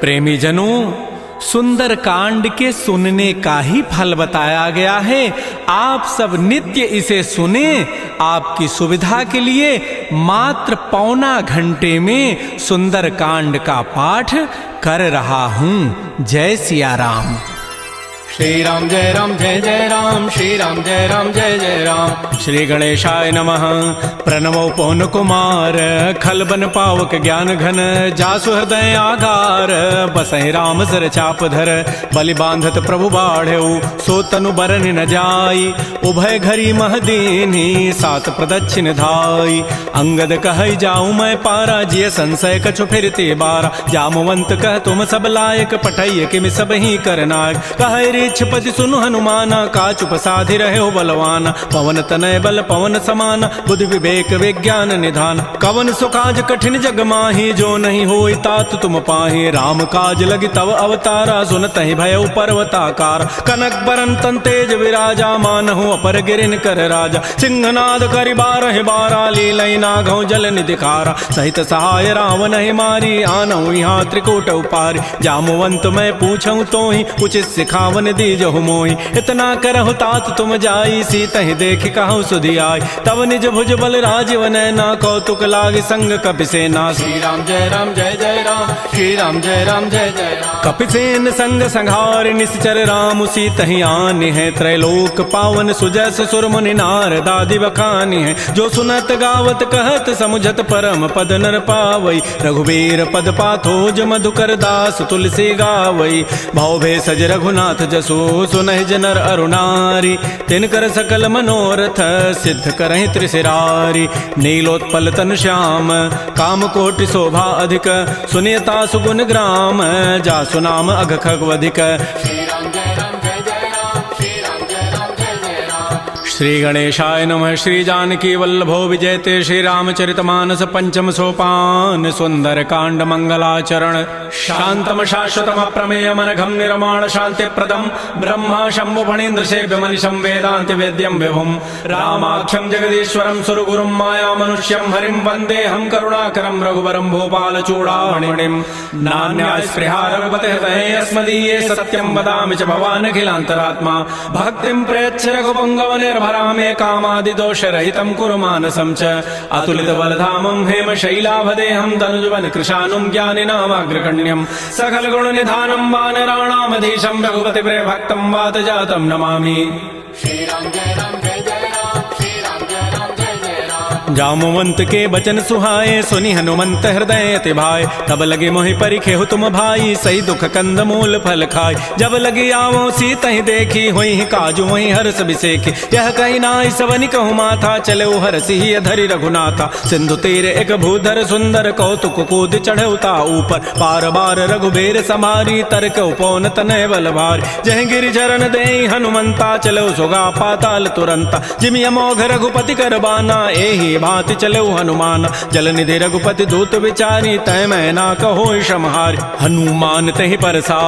प्रेमी जनों, सुंदर कांड के सुनने का ही फल बताया गया है। आप सब नित्य इसे सुने। आपकी सुविधा के लिए मात्र पौना घंटे में सुंदर कांड का पाठ कर रहा हूं। जय सिया राम। श्री राम जय जय राम, श्री राम जय जय राम। श्री गणेशाय नमः। प्रणवो पवन कुमार, खल बन पावक ज्ञान घन, जासु हृदय आधार, बसहि राम सर चाप धर, बलि बांधत प्रभु बाढ़ऊ, सो तनु बरन न जाई, उभय घरी मह दीन्ही, सात प्रदक्षिण धाई। अंगद कहई जाऊं मैं पारा, जिय संशय कछु फिरते बारा, जामवंत कह तुम सब लायक, पठैय किमि सब ही करनायक। कहै पति सुनु हनुमाना, काचुप साधि रहे हो बलवाना, पवन तनय बल पवन समाना, बुद्धि विवेक विज्ञान निधान। कवन सुकाज कठिन जग माही, जो नहीं होई तात तुम पाही, राम काज लगी तव अवतारा, सुनतहि भयउ पर्वताकार। कनक बरन तन तेज विराजा, मानहु अपर गिरिन कर राजा, सिंहनाद करि बारहि बारा, लीलई नागौ जल निधिखारा। सहित सहाय रावण ही मारी, आनहु यहाँ त्रिकूट उपारी, जामवंत मैं पूछऊं तोहि, उचित सिखावन दीजहु मोहि। इतना करहु तात तुम जाई, सीतहि देखि कहु सुधि आई, तब निज भुज बल राजीव नैना, कौतुक लागी संग कपिसेना। श्री राम जय जय राम, श्री राम जय जय राम। कपिसेन संग संघार, निश्चर राम सीतहि आनि है, त्रैलोक पावन सुजस सुर मुनि नारद आदि बखानि है। जो सुनत गावत कहत समुझत परम पद नर पावई, रघुबीर पद पाथोज मधुकर दास तुलसी गावई। भव भेषज रघुनाथ जसु, सुनहि जनर अरुणारी, तिनकर सकल मनोरथ, सिद्ध करहि त्रिशिरारी। नीलोत्पल तन श्याम, काम कोटि शोभा अधिक, सुनियता सुगुण ग्राम, जासु नाम अघ खगवधिक। श्री राम जय जय राम, श्री राम जय जय राम। श्री गणेशाय नमः। श्री जानकी वल्लभो विजयते, श्री रामचरितमानस पंचम सोपान, सुंदर कांड मंगलाचरण। शांतम शाश्वतम अप्रमेयम अनघम निर्माण शांति प्रदम, ब्रह्मा शंभु फणीन्द्र सेव्य मनिशं वेदांत वेद्यम विभुम, रामाख्यम जगदीश्वरम सुरगुरुम माया मनुष्यम हरिम, वंदे हम करुणाकरम रघुवरम भोपाल चूड़ामणिम। नान्या स्पृहा रघुपते हृदये अस्मदीये, सत्यम वदामि च भवान् अखिलान्तरात्मा, भक्तिं प्रयच्छ रघुपुंगव निर्भरामे, कामादि दोष रहितं कुरु मानसं च। अतुलित बलधामं हेम शैलाभदेहं, तनुजवन कृशानुं ज्ञानिनामाग्रगण्यं, सकल गुण निधानं वानराणामधीशं, रघुपति प्रिय भक्तं वात जातं नमामि। श्री राम जय जय राम, श्री राम जय जय राम। जामवंत के बचन सुहाए, सुनि हनुमंत हृदय अति भाए, तब लगे मोहि परिखेहु तुम भाई, सही दुख कंद मूल फल खाय। जब लगे आवो सीतहि देखी, होई काजू वही हर्ष बिसेखी, यह कही नाई सवनि कहु माथा, चले हरसि ही धरि रघुनाथा। सिंधु तीर एक भूधर सुंदर, कौतुक कूद चढ़ौता ऊपर, पार बार रघुबीर समारी, तरक उपौन तनय बल भारी। जह गिरि चरण देई हनुमंता, चलो सुगा पाताल तुरंता, जिमि अमोघ रघुपति कर बाना, एहि भांति चले हनुमान। जल निधि रघुपति दूत विचारी, तय मैं ना कहो क्षमहारी। हनुमान तहि परसा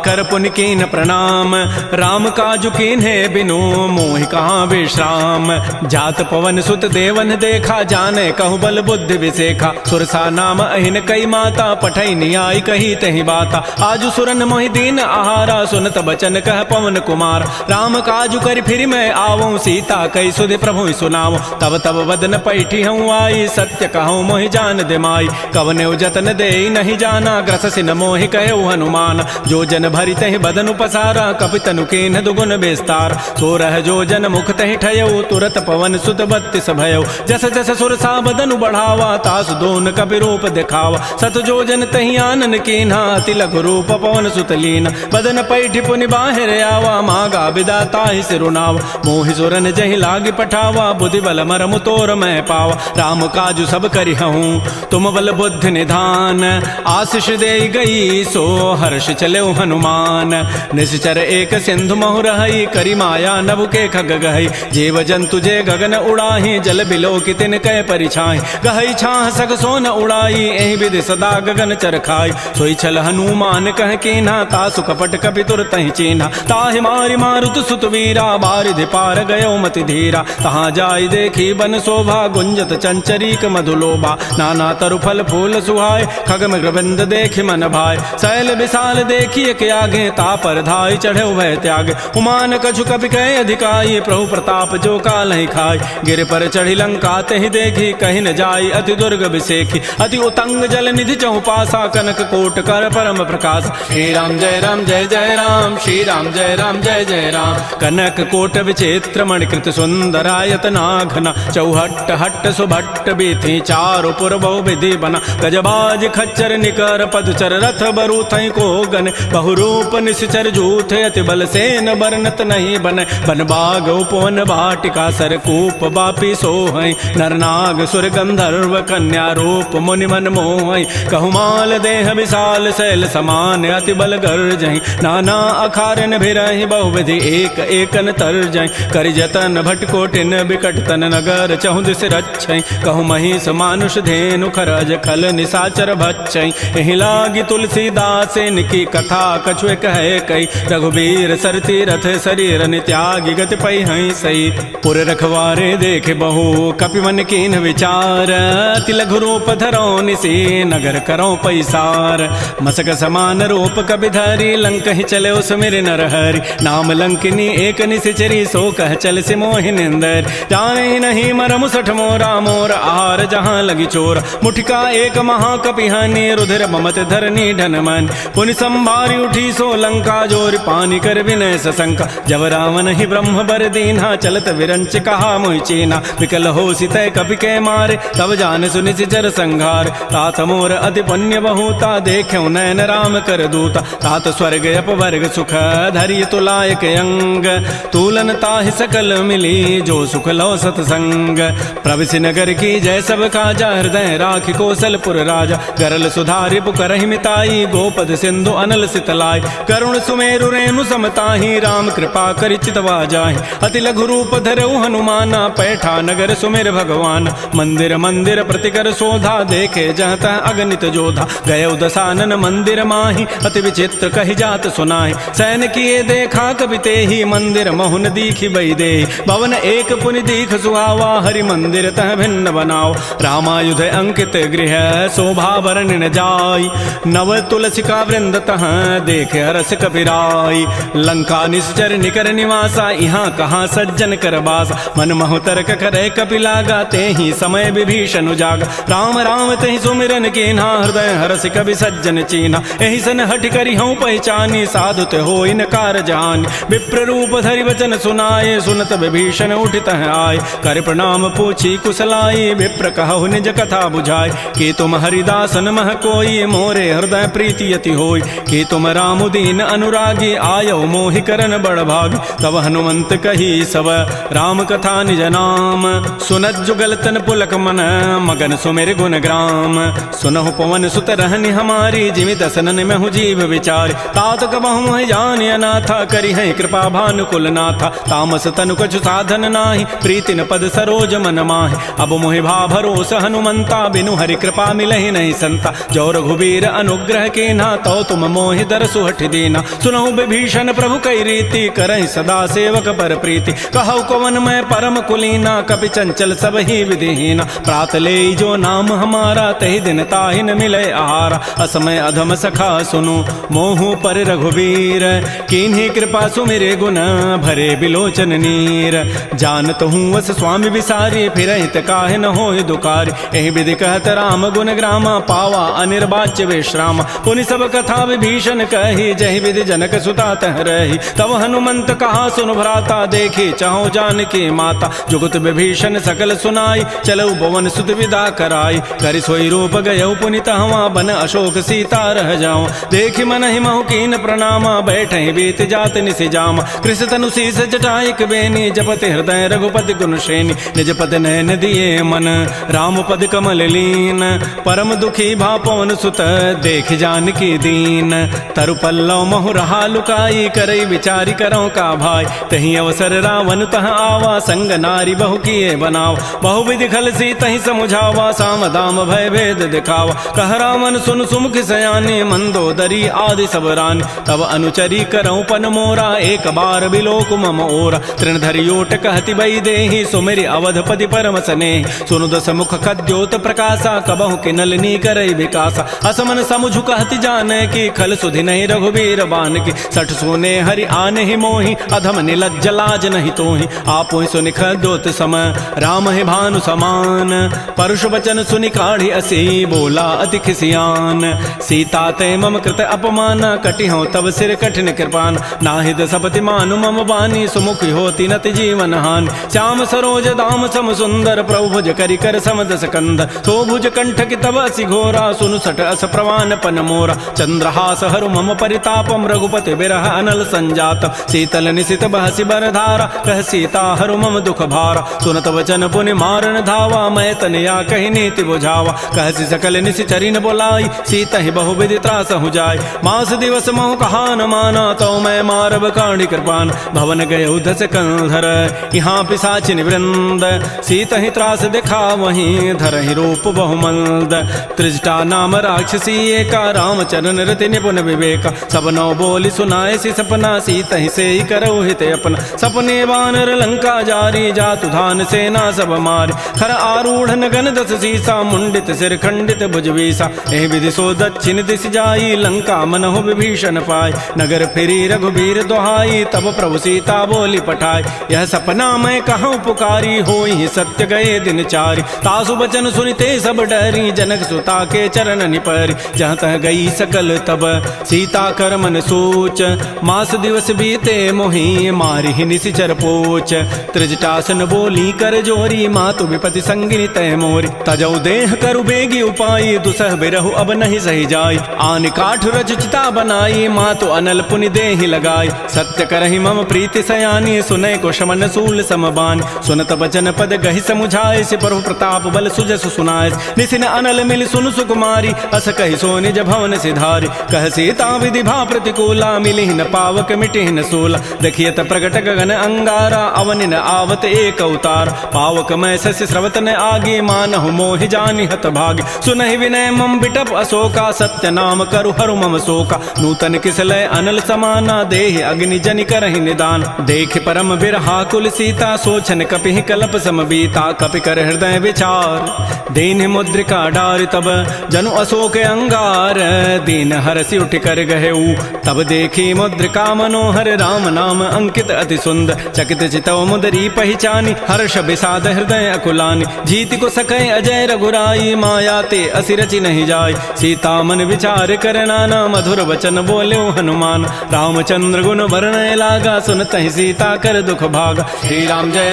कर पुनि कीन प्रणाम, राम काजु कीन्हे बिनु मोहि कहाँ विश्राम। जात पवन सुत देवन देखा, जाने कहु बल बुद्धि विसेखा, सुरसा नाम अहिन कई माता, पठई नियाई कही तहि बाता। आजु सुरन मोहि दीन आहारा, सुनत बचन कह पवन कुमार, राम काजु कर फिर मैं आवऊं, सीता कई सुधि प्रभु सुनाओ। तब तब वदन पैठी हूँ आई, सत्य कहूँ मोहि जान दे माई, कवने जतन दे नहीं जाना, ग्रस सिन मोहि कहु हनुमान। जो जन भरि तहि बदन उपसारा, कपि तनु कीन्ह दुगुन विस्तार, सो रह जो जन मुख तहि ठयऊ, तुरत पवन सुत बत्तिस भयऊ। जस जस सुरसा बदनु बढ़ावा, तास दोन कपि रूप दिखावा, सत जो जन तहि आनन कीन्हा, अति लघु रूप पवन सुत लीना। बदन पैठि पुनि बाहिर आवा, मागा विदा ताहि सिरुनावा, मोहि सुरन जहि लागी पठावा, बुद्धि बल मरमु तोर मैं पावा। राम काजु सब करि हूँ, तुम बल बुद्धि निधान, आशीष दे गई सो हर्ष चले हनुमान। निश्चर एक सिंधु महु रहई, करी माया नभ के खग गहई, जीव जंतु जे गगन उड़ाही, जल बिलो की तिन कै परिछाई। गहई छाह सग सोन उड़ाई, एहि विधि सदा गगन चरखाई। सोई छल हनुमान कह कीन्हा, तासु कपट कपि तुरतहि चीन्हा। ताहि मारि मारुत सुत वीरा, बारिधि पार गयो मति धीरा। तहाँ जाई देखी बन शोभा, कुंजत चंचरीक मधुलोबा, नाना तरु फल फूल सुहाय, खग मृगबंद देख मन भाय, शैल विशाल देखिए के आगे, तापर धाय चढ़े भय त्याग, उमान कछु कपि कह अधिकाई, प्रभु प्रताप जो काल ही खाय, गिर पर चढ़ी लंका ते ही देखी, कहीं न जाई अति दुर्ग विसेखी, अति उतंग जल निधि चौपासा, कनक कोट कर परम प्रकाश, श्री राम जय जय राम, श्री राम जय जय राम। कनक कोट विचित्र मणिकृत सुंदरायत नाघना, चौहट्ट हट्ट सुभट्ट बीथी, चारु पुर बहु विधि बना, गजबाज खच्चर निकर पदचर, रथ बरु थई को गन, बहुरूप निश्चर जूथे, अति बल सेन बरनत नहीं बन, बन बाग उपवन भाटिका, सरकूप बापी सोहई, नरनाग सुर गंधर्व कन्या रूप मुनि मन मोहई, कहुमाल देह विशाल शैल समान, अति बल गर्जहि, नाना अखारन भिरहि, बहुविधि एक एकन तरजहि, करि जतन भटकोटिन बिकट तन नगर, चहु दिस रक्षहि, कहु महिष मानुष धेनु खरज खल निसाचर भक्षहि, एहि लागी तुलसीदास इनकी कथा कछु कहे कई, रघुबीर सरती रथ शरीर नित्यागी गति पै हई सही, पुर रखवारे देख बहु कपि मन कीन विचार, अति लघु रूप धरो निसी नगर करो पैसार, मसक समान रूप कबि धरी, लंक ही चले उस मेरे नरहरि, नाम लंकिनी एक निशिचरी, सो कह चल से मोहि निंदर, जाने नहीं मरम सठ मोरा, मोर आहार जहाँ लगी चोर, मुठिका एक महाकपिहानी, रुधिर ममत धरनी ढन मन, पुनि संभारी उठी सो लंका, जोर पानी कर विनय सशंका, जब रावण ही ब्रह्म बर दीन्हा, चलत विरंच कहा मोहि चीना, विकल हो सितय कपि के मारे, तब जान सुनि सिचर संघार, तात मोर अति पुण्य बहुता, देख्यो नयन राम कर दूता, तात स्वर्ग अपवर्ग सुख, धरिय तुलायक अंग, तूलन ताहि सकल मिली, जो सुख लो सतसंग, प्रविशि नगर की जय सब काजा, हृदय राखि कौशलपुर राजा, गरल सुधारि पुकरहि मिताई, गोपद सिंधु अनल सितलाई, करुण सुमेरु रेणु समताहि, राम कृपा करि चितवा जाहि, अति लघु रूप धरऊ हनुमाना, पैठा नगर सुमेर भगवान, मंदिर मंदिर प्रतिकर शोधा, देखे जहत अगणित जोधा, गय दसानन मंदिर माहि, अति विचित्र कहि जात सुनाहि, सैन किए देखा कपि तेहि, मंदिर महुन दीखि बई देहि, भवन एक पुनि दीख सुहावा, हरि मंदिर तह भिन्न बनाओ, रामायुध अंकित गृह, शोभा वर्णि न जाय, नव तुलसिका वृंद तह, देखे हरस कपिराई, लंका निश्चर निकर निवासा, यहाँ कहाँ सज्जन कर बासा, मन महु तर्क करे कपि लागा, तेहि समय विभीषण उजागा, राम राम तेहि सुमिरन कीन्हा, हृदय हरस कवि सज्जन चीन्हा, एहि सन हठि करि हूँ पहचानी, साधु ते होई न कार जानी, विप्र रूप धरि वचन सुनाए, सुनत विभीषण उठित आए, कर प्रणाम पूछी कुशलाई, विप्र कहु निज कथा बुझाय, कि तुम हरिदासन मह कोई, मोरे हृदय प्रीति यति होई, कि तुम राम दीन अनुरागी, आयो मोहि करन बड़ भागी, तब हनुमंत कही सब राम कथा निज नाम, सुनत जुगल तन पुलक मन, मगन सुमिर गुण ग्राम, सुनहु पवन सुत रहनि हमारी, जिमि दसनन में हूँ जीव विचार, तात कबहु मोहि जानि अनाथा, करि हैं कृपा भानुकुल नाथा, तामस तनु कछु साधन नाही, प्रीति न पद सरोज मन माहि, अब मोहि भा भरोस हनुमंता, बिनु हरि कृपा मिलहि नहीं संता, जो रघुबीर अनुग्रह कीन्हा, तो तुम मोहि दरसु हठि दीना, सुनहु विभीषण प्रभु कई रीति, करहि सदा सेवक पर प्रीति, कहु कवन मैं परम कुलीना, कपि चंचल सब ही विधिहीना, प्रात ले जो नाम हमारा, तहि दिन ताहि न मिले आहारा, असमय अधम सखा सुनु, मोहु पर रघुबीर, कीन्ही कृपा सुमिरे गुण, भरे बिलोचन नीर, जानत हूँ वस स्वामी विसारी, फिर हित काहे न होय दुकारी, एहि विधि कहत राम गुण ग्रामा, पावा अनिर्वाच्य विश्राम, पुनि सब कथा विभीषण कही, जहि विधि जनक सुता तह रही, तब हनुमंत कहा सुनु भ्राता, देखी चाहो जानकी माता, जुगत विभीषण सकल सुनाई, चलऊ भवन सुत विदा कराई, करि सोई रूप गयऊ पुनि तहवा, बन अशोक सीता रह जाऊं, देखि मन ही महु कीन प्रणामा, बैठे बीत जात निसि जामा, कृष तनु शीस जटाइक बेनी, जपति हृदय रघुपति गुण श्रेणी, निज पद नयन दिए मन, राम पद कमल लीन, परम दुखी भा पवन सुत, देख जानकी दीन, तरु पल्लव महु रहा लुकाई, करई विचारी करौ का भाई, तही अवसर रावण तह आवा, संग नारी बहु किए बनाव, बहु विधि खल सी तही समुझावा, साम दाम भय भेद दिखावा, कह रामन सुन सुमुख सयानी, मंदोदरी आदि सब रानी, तब अनुचरी करौ पन मोरा, एक बार बिलोक मम ओरा, तृणधरि ओट कहति बई देहि, सुमिरि अवधपति परम वसने। सुनु दस मुख खद्योत प्रकाशा, कबहु के नलिनी करई विकासा। असमन समुझु कहति जाने की, खल सुधि नहीं रघुबीर बान की। सठ सोने हरि आने ही मोहि, अधम निलज्ज लाज नहीं तोहि। आपो सुनि खद्योत सम, राम है भानु समान। परुष वचन सुनि काढ़ी असी, बोला अति खिसियान। सीता ते मम कृत अपमान, कटि हूँ तब सिर कठिन कृपान। नाहिद सपति मानु मम बानी, सुमुख होती नति जीवन हानि। श्याम सरोज दाम सम सुंदर, प्रभु भुज करि कर सम दस कंद। सो भुज कंठ की तब असि घोरा, सुनु सट अस प्रवान पन मोरा। चंद्रहास हरु मम परितापम, रघुपति बिरह अनल संजात। शीतल निशित बहसि बर धारा, कह सीता हरु मम दुख भारा। सुनत वचन पुनि मारन धावा, मैं तनया कहि नीति बुझावा। कहसि सकल निशिचरिन बोलाई, सीता ही बहु विधि त्रास हो जाय। मास दिवस महु कहा न माना, तो मैं मारब काढ़ी कृपान। भवन गए उधस कंधर, यहाँ पिशाचिन वृंद। सीता ही त्रास देखा वहीं, धर ही रूप बहुमंद। त्रिजटा नाम राक्षसी एका, रामचरण रति निपुण विवेका। सब नौ बोली सुनाए सी सपना, सीता ही से ही करौ हित अपना। सपने वानर लंका जारी, जातु धान सेना सब मारी। खर आरूढ़ नगन दस सीसा, मुंडित सिर खंडित भुजवीसा। एहि विधि सो दक्षिण दिश जाई, लंका मनहु विभीषण पाय। नगर फिरी रघुबीर दोहाई, तब प्रभु सीता बोली पठाई। यह सपना मैं कहूँ पुकारी, होई सत्य गए दिन चारि। तासु बचन सुनिते सब डरी, जनक सुता के चरण निपरि। जहाँ तह गई सकल तब सीता कर मन सोच, मास दिवस बीते मोहि मारि ही निशिचर पोच। त्रिजटासन बोली कर जोरी, मातु विपति संगिनी तय मोरी। तजौ देह करु बेगी उपाई, दुसह बिरहु अब नहीं सही जाय। आन काठ रचिता बनाई, मातु अनल पुनि देहि लगाई। सत्य करहि मम प्रीति सयानी, सुनै को शमन सूल समबान। सुनत बचन पद गहि समुझाए, से प्रभु प्रताप बल सुजस सुनाए। निसिन अनल मिल सुन सुकुमारी, अस कहि सो निज भवन सिधारी। कह सीता विधि भा प्रतिकूला, मिली न पावक मिटि न सोला। देखियत प्रगट गगन अंगारा, अवनि न आवत एक अवतार। पावक मैं शशि स्रवत न आगे, मानहु मोहि जानि हत भागी। सुनहि विनय मम बिटप अशोका, सत्य नाम करु हरु मम शोका। नूतन किसलय अनल समाना, देहि अग्नि जनि करहि निदान। देख परम बिरहा कुल सीता, सोचन कपि कलप समबीता। कपि कर हृदय विचार, दीन मुद्रिका डारि तब जनु अशोक अंगार। दीन हरसि उठ कर गहेऊ, तब देखी मुद्रिका मनोहर। राम नाम अंकित अति सुंदर, चकित चितव मुदरी पहचानी। हर्ष विषाद हृदय अकुलानी, जीति को सकै अजय रघुराई। माया ते असि रचि नहीं जाय, सीता मन विचार कर नाना। मधुर वचन बोल्यो हनुमान, रामचंद्र गुण वर्णय लागा। सुनत ही सीता कर दुख भागा। श्री राम जय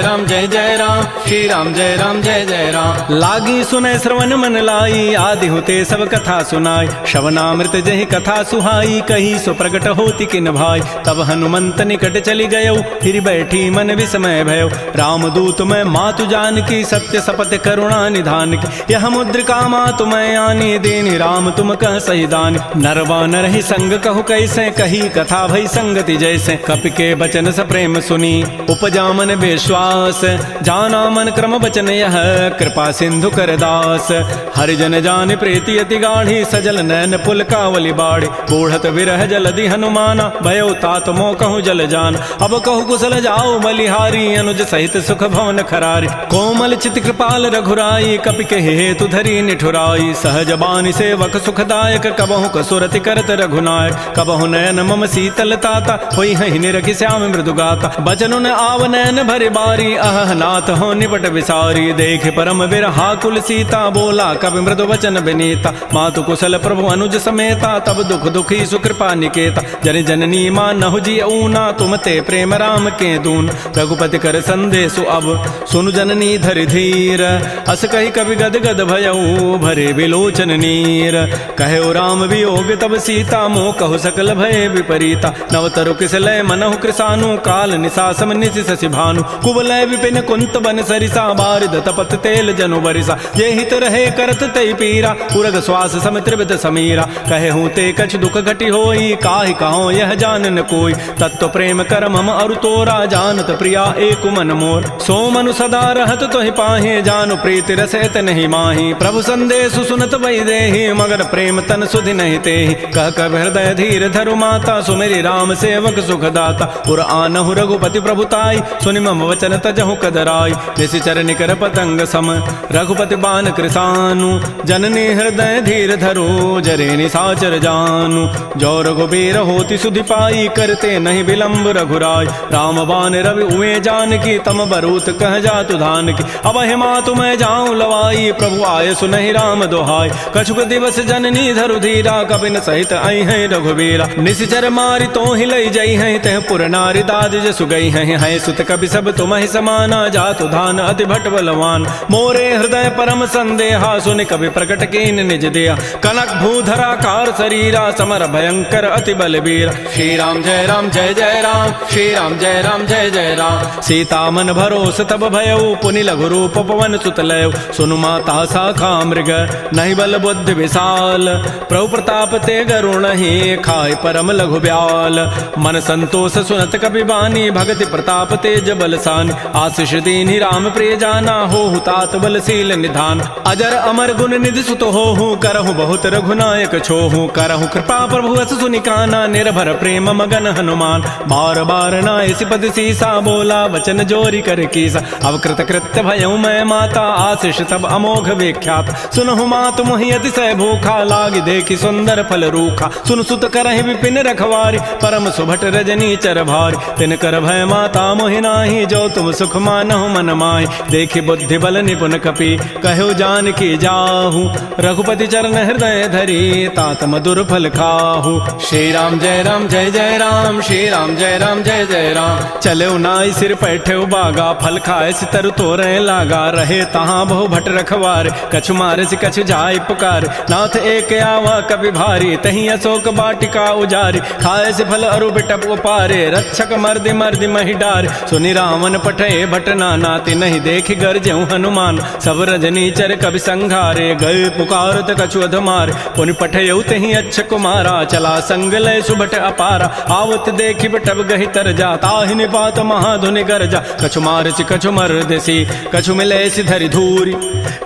जय राम, श्री राम जय जय राम। लागी सुनय श्रवण मन लाई, आदि होते सब कथा सुनाई। श्रवणामृत जहि कथा सुहाई, कही सो प्रगट होति किन भाई। तब हनुमंत निकट चली गयो, फिर बैठी मन विस्मय भयो। रामदूत मैं मातु जानकी, सत्य सपथ करुणा निधान की। यह मुद्रिका मातु मैं आनी, देनि राम तुम कह सही दानी। नरवा नर ही संग कहु कैसे, कही कथा भई संगति जैसे। कपि के बचन स प्रेम सुनी, उपजा मन विश्वास। जाना मन क्रम बचन यह, कृपा सिंधु कर दास। हरिजन जान प्रीति अति गाढ़ी, सजल नैन पुल कावली बाढ़ी। बूढ़त विरह जलधि हनुमाना, भयो तात मो कहूँ जल जान। अब कहु कुशल जाओ बलिहारी, अनुज सहित सुख भवन खरारी। कोमल चित कृपाल रघुराई, कपि के हेतु धरी निठुराई। सहज बानी सेवक सुखदायक, कबहु कसुरति करत रघुनायक। कबहु नयन मम शीतल ताता, होई हहि निरखि श्याम मृदु गाता। बचनु न आव नयन भरि बारी, अह नाथ हो निपट विसारी। देख परम बिरहा कुल सीता, बोला कवि मृदु वचन विनीता। मातु कुशल प्रभु अनुज समेता, तब दुख दुखी सुकृपा निकेता। जन जननी मानहु जी ऊना, तुम ते प्रेम राम के दून। रघुपति कर संदेशु अब, सुनु जननी धरि धीर। अस कही कवि गद गद भयऊ, भरे विलोचन नीर। कहो राम वियोग तब सीता, मोह कहु सकल भय विपरीता। नवतरु किसलय मनहु कृसानु, काल निशासम निशि शशि भानु। कुवलय विपिन कुंत बन सरिसा, बारिद तपत तेल जनु बरिसा। ये हित रहे करत तई पीरा, उरग श्वास सम त्रिविध समीरा। कहे हूँ ते कछ दुख घटी होई, काहि कहो यह जानन कोई। तत्व प्रेम कर मम अरु तोरा, जानत प्रिया एक मन मोर। सो मनु सदा रहत तोहि पाहे, जानु प्रीति रसैत नहीं माही। प्रभु संदेश सुनत वही देहि, मगर प्रेम तन सुधि नहीं तेहि। कह कब हृदय धीर धरु माता, सुमेरि राम सेवक सुखदाता। पुर आनहु रघुपति प्रभुताई, सुनि मम वचन तजहु कदराई। निशि निश्चर निकर पतंग सम रघुपति बान कृसानु जननी हृदय धीर धरो जरे निशाचर जानु जो रघुबीर होति सुधि पाई करते नहीं विलंब रघुराय राम बान रवि उए जान की तम बरूत कह जातु धान की अब हिमा तुम्हें जाऊं लवाई प्रभु आय सुनहि राम दोहाय कछुक दिवस जननी धरु धीरा कबिन सहित आई है रघुबीरा निश्चर मारी तो ही लई जई है तह पुर नारी दाद जसु गई है सुत कवि सब तुम्हें समाना जातु धान अति भट बलवान मोरे हृदय परम संदेहा सुन कवि प्रकट कीन निज दिया कनक भूधरा कार शरीरा समर भयंकर अति बलबीर श्री राम जय राम जय जय राम श्री राम जय राम जय जय राम सीता मन भरोस तब भयऊ पुनि लघु रूप पवन सुत लय सुनु माता शाखा मृग नहीं बल बुद्धि विशाल प्रभु प्रताप ते गरुण ही खाय परम लघु ब्याल मन संतोष सुनत कपि बानी भगति प्रताप तेज बलसान आशीष दीनि राम प्रिय जाना हो तात बलशील निधान अजर अमर गुण निधि सुत हो करहु बहुत रघुनायक छोहु करहु कृपा प्रभु अस सुनिकाना निर्भर प्रेम मगन हनुमान बार बार नाय सिपद सीसा बोला वचन जोरी कर कीसा अवकृत कृत्य भयउ मैं माता आशीष तब अमोघ विख्यात सुनहु मात मोहि अतिशय भूखा लागी देखी सुंदर फल रूखा सुन सुत करहि विपिन रखवारी परम सुभट रजनी चर भारी तिन कर भय माता मोहि नाही जो तुम सुख मानहु मन माहि देखी बुद्धि बल निपुन कपि कहु जान की जाहू रघुपति चरण हृदय धरी तात मधुर फल खाहू श्री राम जय राम जय जय राम श्री राम जय राम जय जय राम चले नाई सिर पैठे बागा फल खाए सितर तोरे लागा रहे तहाँ बहु भट रखवार कछु मारे से कछु जाय पुकार नाथ एक आवा कभी भारी तही अशोक बाटिका उजारी खाए से फल अरु बिटप उपारे रक्षक मर्दि मर्दि मही डार सुनि रावण पठे भट नाति नहीं देख गरजेऊ हनुमान सब रजनी चर कवि संघारे गए पुकारत कछु अधमार पुनि पठयऊ तही अच्छ कुमारा चला संग लय सुभट अपारा आवत देखि बटब गहि तर जा ताहि निपात महाधुनि गरजा कछु मारचि कछु मर्दसी कछु मिले धरि धूरी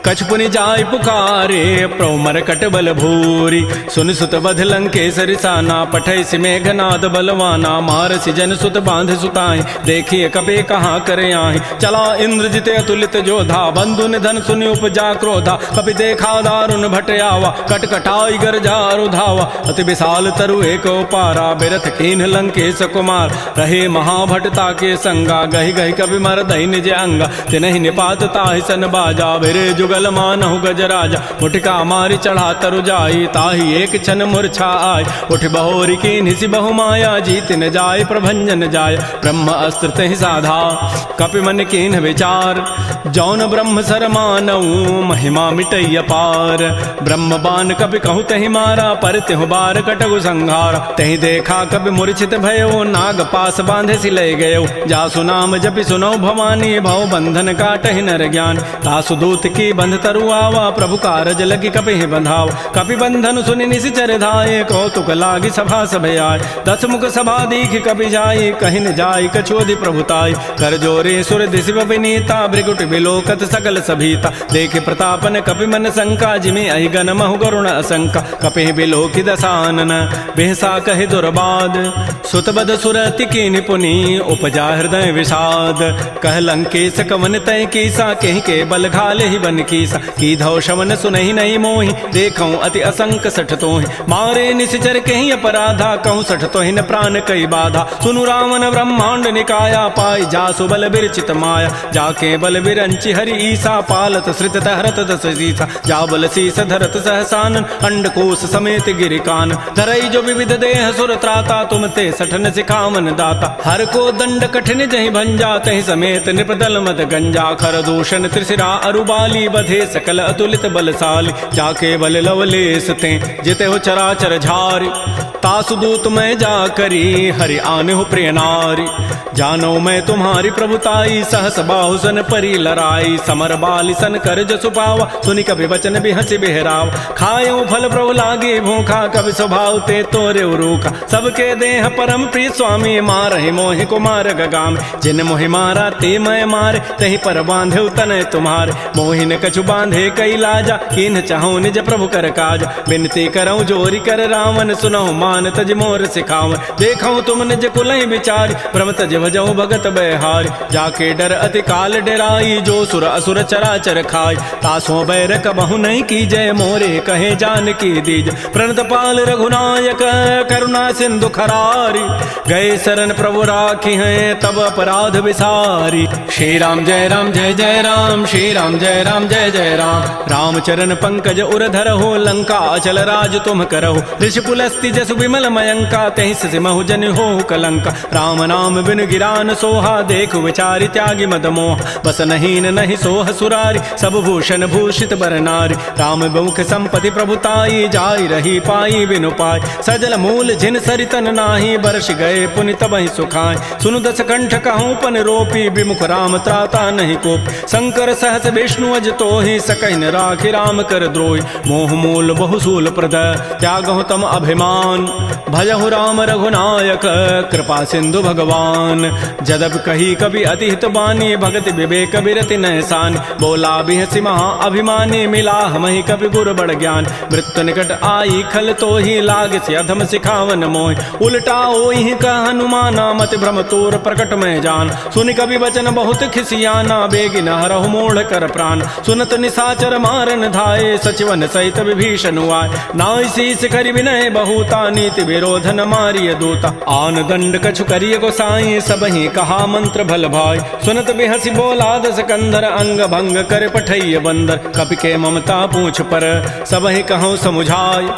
कछु पुनि जाय पुकारे प्रभु मरकट बल भूरी सुन सुत बध लंकेसरि साना पठै सि मेघनाद बलवाना मारसि जन सुत बांध सुताई देखिए कपे कहाँ करे आहि चला इंद्रजित अतुलित जोधा बंधु निधन सुनि उपजा क्रोधा कपि देखा दारुण भट आवा कटकटाई गरजा रुधावा अति विशाल तरु एक पारा बिरथ कीन लंकेश कुमार रहे महाभटता के संगा गहि गहि कवि मर दहि निज अंगा तिनहि निपात ताहि सन बाजा बिरे जुगल मानहु गजराजा मुठिका मारी चढ़ा तरु जाई ताहि एक क्षण मूर्छा आय उठ बहोरी की निसि बहु माया जीत न जाय प्रभंजन जाय ब्रह्म अस्त्र तहि साधा कपि मन कीन विचार जौन ब्रह्म सर मानऊ महिमा मिटई अपार ब्रह्म बान कपि कहु तहि मारा पर तिहु बार कटगु संहार तहि देखा कपि मूर्छित भयो नाग पास बांधे सि लय गयो जासु नाम जपि सुनौ भवानी भव बंधन काटहि नर ज्ञान तासु दूत की बंध तरु आवा प्रभु कारज लगी कपि बंधाव कपि बंधन सुनि निशिचर धाये कौतुक लागी सभा सभय आय दस मुख सभा दीख कपि जाई कहि न जाई कछोधि प्रभुताई कर जोरे सुर दिशि विनीता भृगुट बिलोकत सकल सभीता देखे प्रतापन कपि मन शंका जिमि अहि गन महु गरुण असंका कपि बिलोकि दसानन बिहसा कहि दुर्बाद सुतबद सुरति की निपुनी उपजा हृदय विषाद कह लंकेश कवन तय कीसा कहि के बल घाले ही बन कीसा की धौ शवन सुनहि नहीं मोहि देखऊं अति असंक सठ तोहि मारे निश्चर कहि अपराधा कहूँ सठ तोहि न प्राण कई बाधा सुनु रावण ब्रह्मांड निकाया पाई जासु बल बिरचित माया जाके बल बिरंचि हरि ईसा पालत श्रित तहरत दस सीसा जा बल शीस धरत सहसानन अंडकोश समेत गिरिकान धरई जो विविध देह सुर त्राता तुम ते सठन सिखावन दाता हर को दंड कठिन जहि भंजा तहि समेत निपदल मद गंजा खर दूषण त्रिशिरा अरुबाली बधे सकल अतुलित बलशाली जाके बल लवलेस ते जिते हो चराचर झारी तासु दूत मैं जा करी हरि आने हो प्रिय नारी जानो मैं तुम्हारी प्रभुताई सहस बाहु सन परी लराई समर बाली सन कर जसु पावा सुनि कभी वचन भी हंसी बिहराव खायो फल प्रभु लागे भूखा कभी स्वभाव ते तोरे रूखा सबके देह परम प्रिय स्वामी मारहि मोहि कुमार गगाम जिन मोहि मारा ते मैं मारे तहि पर बांधे तनय तुम्हारे मोहिन कछु बांधे कई लाजा किन चाहूं निज प्रभु कर काज बिनती करऊं जोरी कर रावण सुनहु हनुमान तज मोर सिखाव, देखो तुम निज कुलहि विचार, प्रभ तज भजौ भगत बहार, जाके डर अति काल डराई, जो सुर असुर चराचर खाय, तासो बैर कबहु नहीं की जय, मोरे कहे जान की दीज, प्रणत पाल रघुनायक करुणा सिंधु खरारी, गए शरण प्रभु राखी हैं तब अपराध विसारी। श्री राम जय जय राम, श्री राम जय जय राम, रामचरण पंकज उर धरहो, लंका अचल राज तुम करहो, ऋषि पुलस्ति जसु विमल मयंका, तहि सिमहु जन हो कलंका, राम नाम बिन गिरान सोहा, देखु विचारि त्यागी मद मोह, बस नहीं नहीं सोह सुरारी, सब भूषण भूषित बर नारी, राम बहुख संपत्ति प्रभुताई, जाई रही पाई बिनु पाई, सजल मूल जिन सरितन नाही, बरस गए पुनि तबहि सुखाय, सुनु दस कंठ कहूँ पन रोपी, विमुख राम त्राता नहीं कोप, शंकर सहस विष्णु अज तोहि, सकहि राखि राम कर द्रोहि, मोह मूल बहुसूल प्रद त्यागहु तम अभिमान, भजहु राम रघुनायक कृपा सिंधु भगवान, जदब कही कभी अतिहित बानी, भगत विवेक बिरति नहसानी, बोला बिहसि महा अभिमानी, मिला हमहि कपि गुर बड़ ज्ञान, मृत्यु निकट आई खल तो ही, लाग से अधम सिखावन मोहि, उल्टा ओहि कह हनुमाना, मति भ्रम तोर प्रकट में जान, सुनि कवि वचन बहुत खिसियाना, बेगिन हरहु मोढ़ कर प्राण, सुनत निसाचर मारन धाये, सचिवन सहित विभीषण आए, नाई शीस करि विनय बहुता, नीति विरोध न मारिय दूता, आन दंड कछु करिय गोसाई, सबहि कहा मंत्र भल भाई, सुनत बिहसि बोला दस कंधर, अंग भंग कर पठैय बंदर, कपि के ममता पूछ पर सबहि कहूँ समुझाई,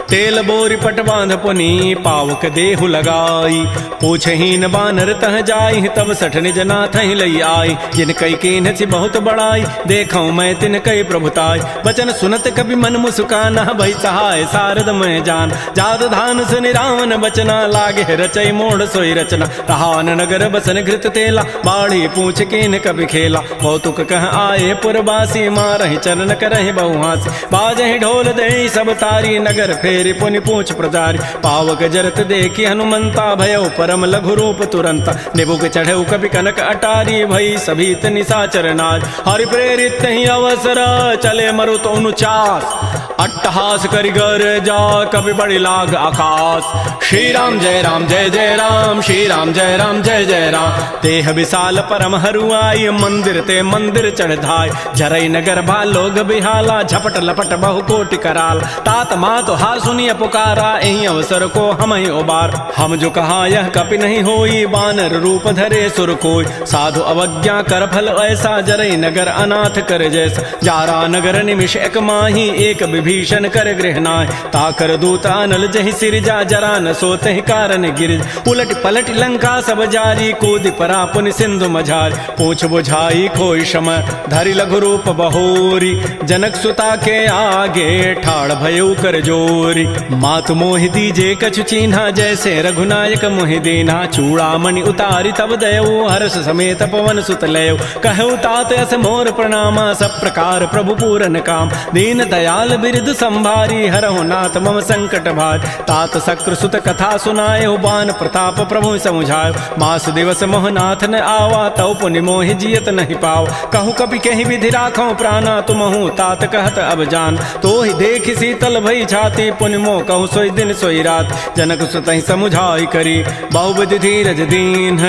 तेल बोरी पट बांध पुनी पावक देहु लगाई, पूछहीन बानर तह जाई, तब सठ निज नाथ ही लई आई, जिन कई कीन सी बहुत बड़ाई, देखूं मैं तिन कई प्रभुताई, वचन सुनत कभी मन मुस्काना, भई सहाय सारद मैं जान, जात धान सुनि रावण बचना, लागे रचई मोड़ सोई रचना, रहान नगर बसन घृत तेला, बाढ़ी पूछ कीन कभी खेला, कौतुक कह आए पुरबासी, मारहि चरण करहि बहुहासी, बाजहि ढोल दे सब तारी, नगर फेरि पुनि पूछ प्रजारी, पावक जरत देखी हनुमंता, भयो परम लघु रूप तुरंता, निबुक चढ़ऊ कभी कनक अटारी, भई सभीत निशाचर नाज, हरि प्रेरित ही अवसर, चले मरुत अनुचास, अट्टहास करिगर जा कभी बड़ी लाग आकाश, श्री राम जय जय राम, श्री राम जय जय राम, देह विशाल परम हरुआई, मंदिर ते मंदिर चढ़ाई, जरई नगर लोग बिहाला, झपट लपट बहु कोटि कराल, तात मात हा सुनिय पुकारा, एहि अवसर को हम ही उबार, हम जो कहा यह कपि नहीं होई, बानर रूप धरे सुर कोई, साधु अवज्ञा कर फल ऐसा, जरई नगर अनाथ कर जैसा, जारा नगर निमिष एक माही, एक विभीषण कर गृह नाय, ताकर दूत अनल जहि सिरजा, जरा न सोते कारण गिरिज, उलट पलट लंका सब जारी, कूद परा पुनि सिंधु मझार, पूछ बुझाई खोई शम, धरि लघु रूप बहोरी, जनक सुता के आगे ठाड़ भयउ कर जोरी, मात मोहि दीजे कछु चीन्हा, जैसे रघुनायक मोहि दीन्हा, चूड़ामणि उतारी तब दयऊ, हर्ष समेत पवन सुत लयऊ, कहऊ तात अस मोर प्रणामा, सब प्रकार प्रभु पूरन काम, दीन दयाल बिरद संभारी, हरहु नाथ मम संकट भार, तात शक्र सुत कथा सुनाए, बान प्रताप प्रभु समुझायो, मास दिवस मोहनाथ न आवा, तौ पुनि मोहि जियत नहीं पाव, कहूँ कभी कहीं विधि राखो प्राणा, तुमहु तात कहत अब जान, तो ही देख शीतल भई छाती, पुनि मोह कहूँ सोई दिन सोई रात, जनक सुत ही समुझाई करी, बहुविधि धीरज दीन,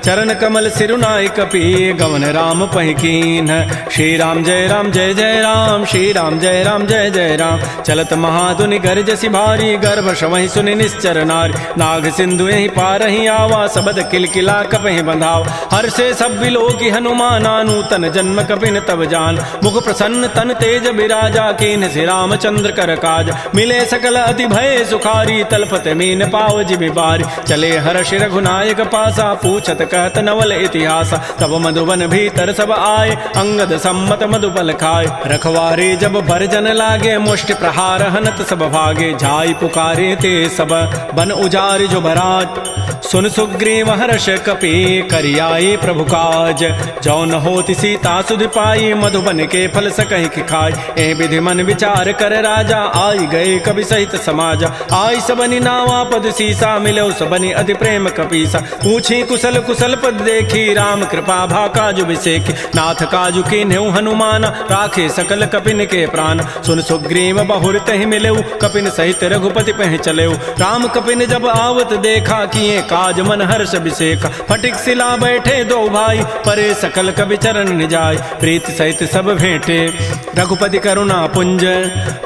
चरण कमल सिरुनाई कपि, गवन राम पहिकीन, श्री राम जय जय राम, श्री राम जय जय राम, चलत महाधुनि गर्जसि भारी, गर्भ शवहि सुनि निश्चर नारी, नाग सिंधु यही पार ही आवा, सबद किलकिला कपहि बंधाव, हर से सब बिलो की हनुमाना, नूतन जन्म कपिन तब जान, मुख प्रसन्न तन तेज बिराजा, कीन से रामचंद्र कर काज, मिले सकल अति भय सुखारी, तलपत मीन पाव जिमि बारी, चले हर्ष रघुनायक पासा, पूछत कहत नवल इतिहासा, तब मधुबन भीतर सब आए, अंगद सम्मत मधुबल खाए, रखवारे जब भरजन लागे, मुष्टि प्रहार हनत सब भागे, जाई पुकारे ते सब बन उजारि जो भराज, सुन सुग्रीव हर्ष कपि करियाए प्रभु काज, जौन होति सीता सुधि पाई, मधुबन के फल सकहि कि खाय, ए विधि मन विचार कर राजा, आई गए कवि सहित समाजा, आई सबनि नावा पद सीसा, मिलो सबनि अति प्रेम कपीसा, पूछी कुशल कुशल पद देखी, राम कृपा भा काजु बिसेखी, नाथ काजु कीन्हु हनुमाना, राखे सकल कपिन के प्राण, सुन सुग्रीव बहुर तहि मिलेऊ, कपिन सहित रघुपति पह चलेऊ। राम कपिन जब आवत देखा, किए काज मन हर्ष अभिषेका। फटिक सिला बैठे दो भाई, परे सकल कवि चरण निजाय। प्रीति सहित सब भेंटे, रघुपति करुणा पुंज।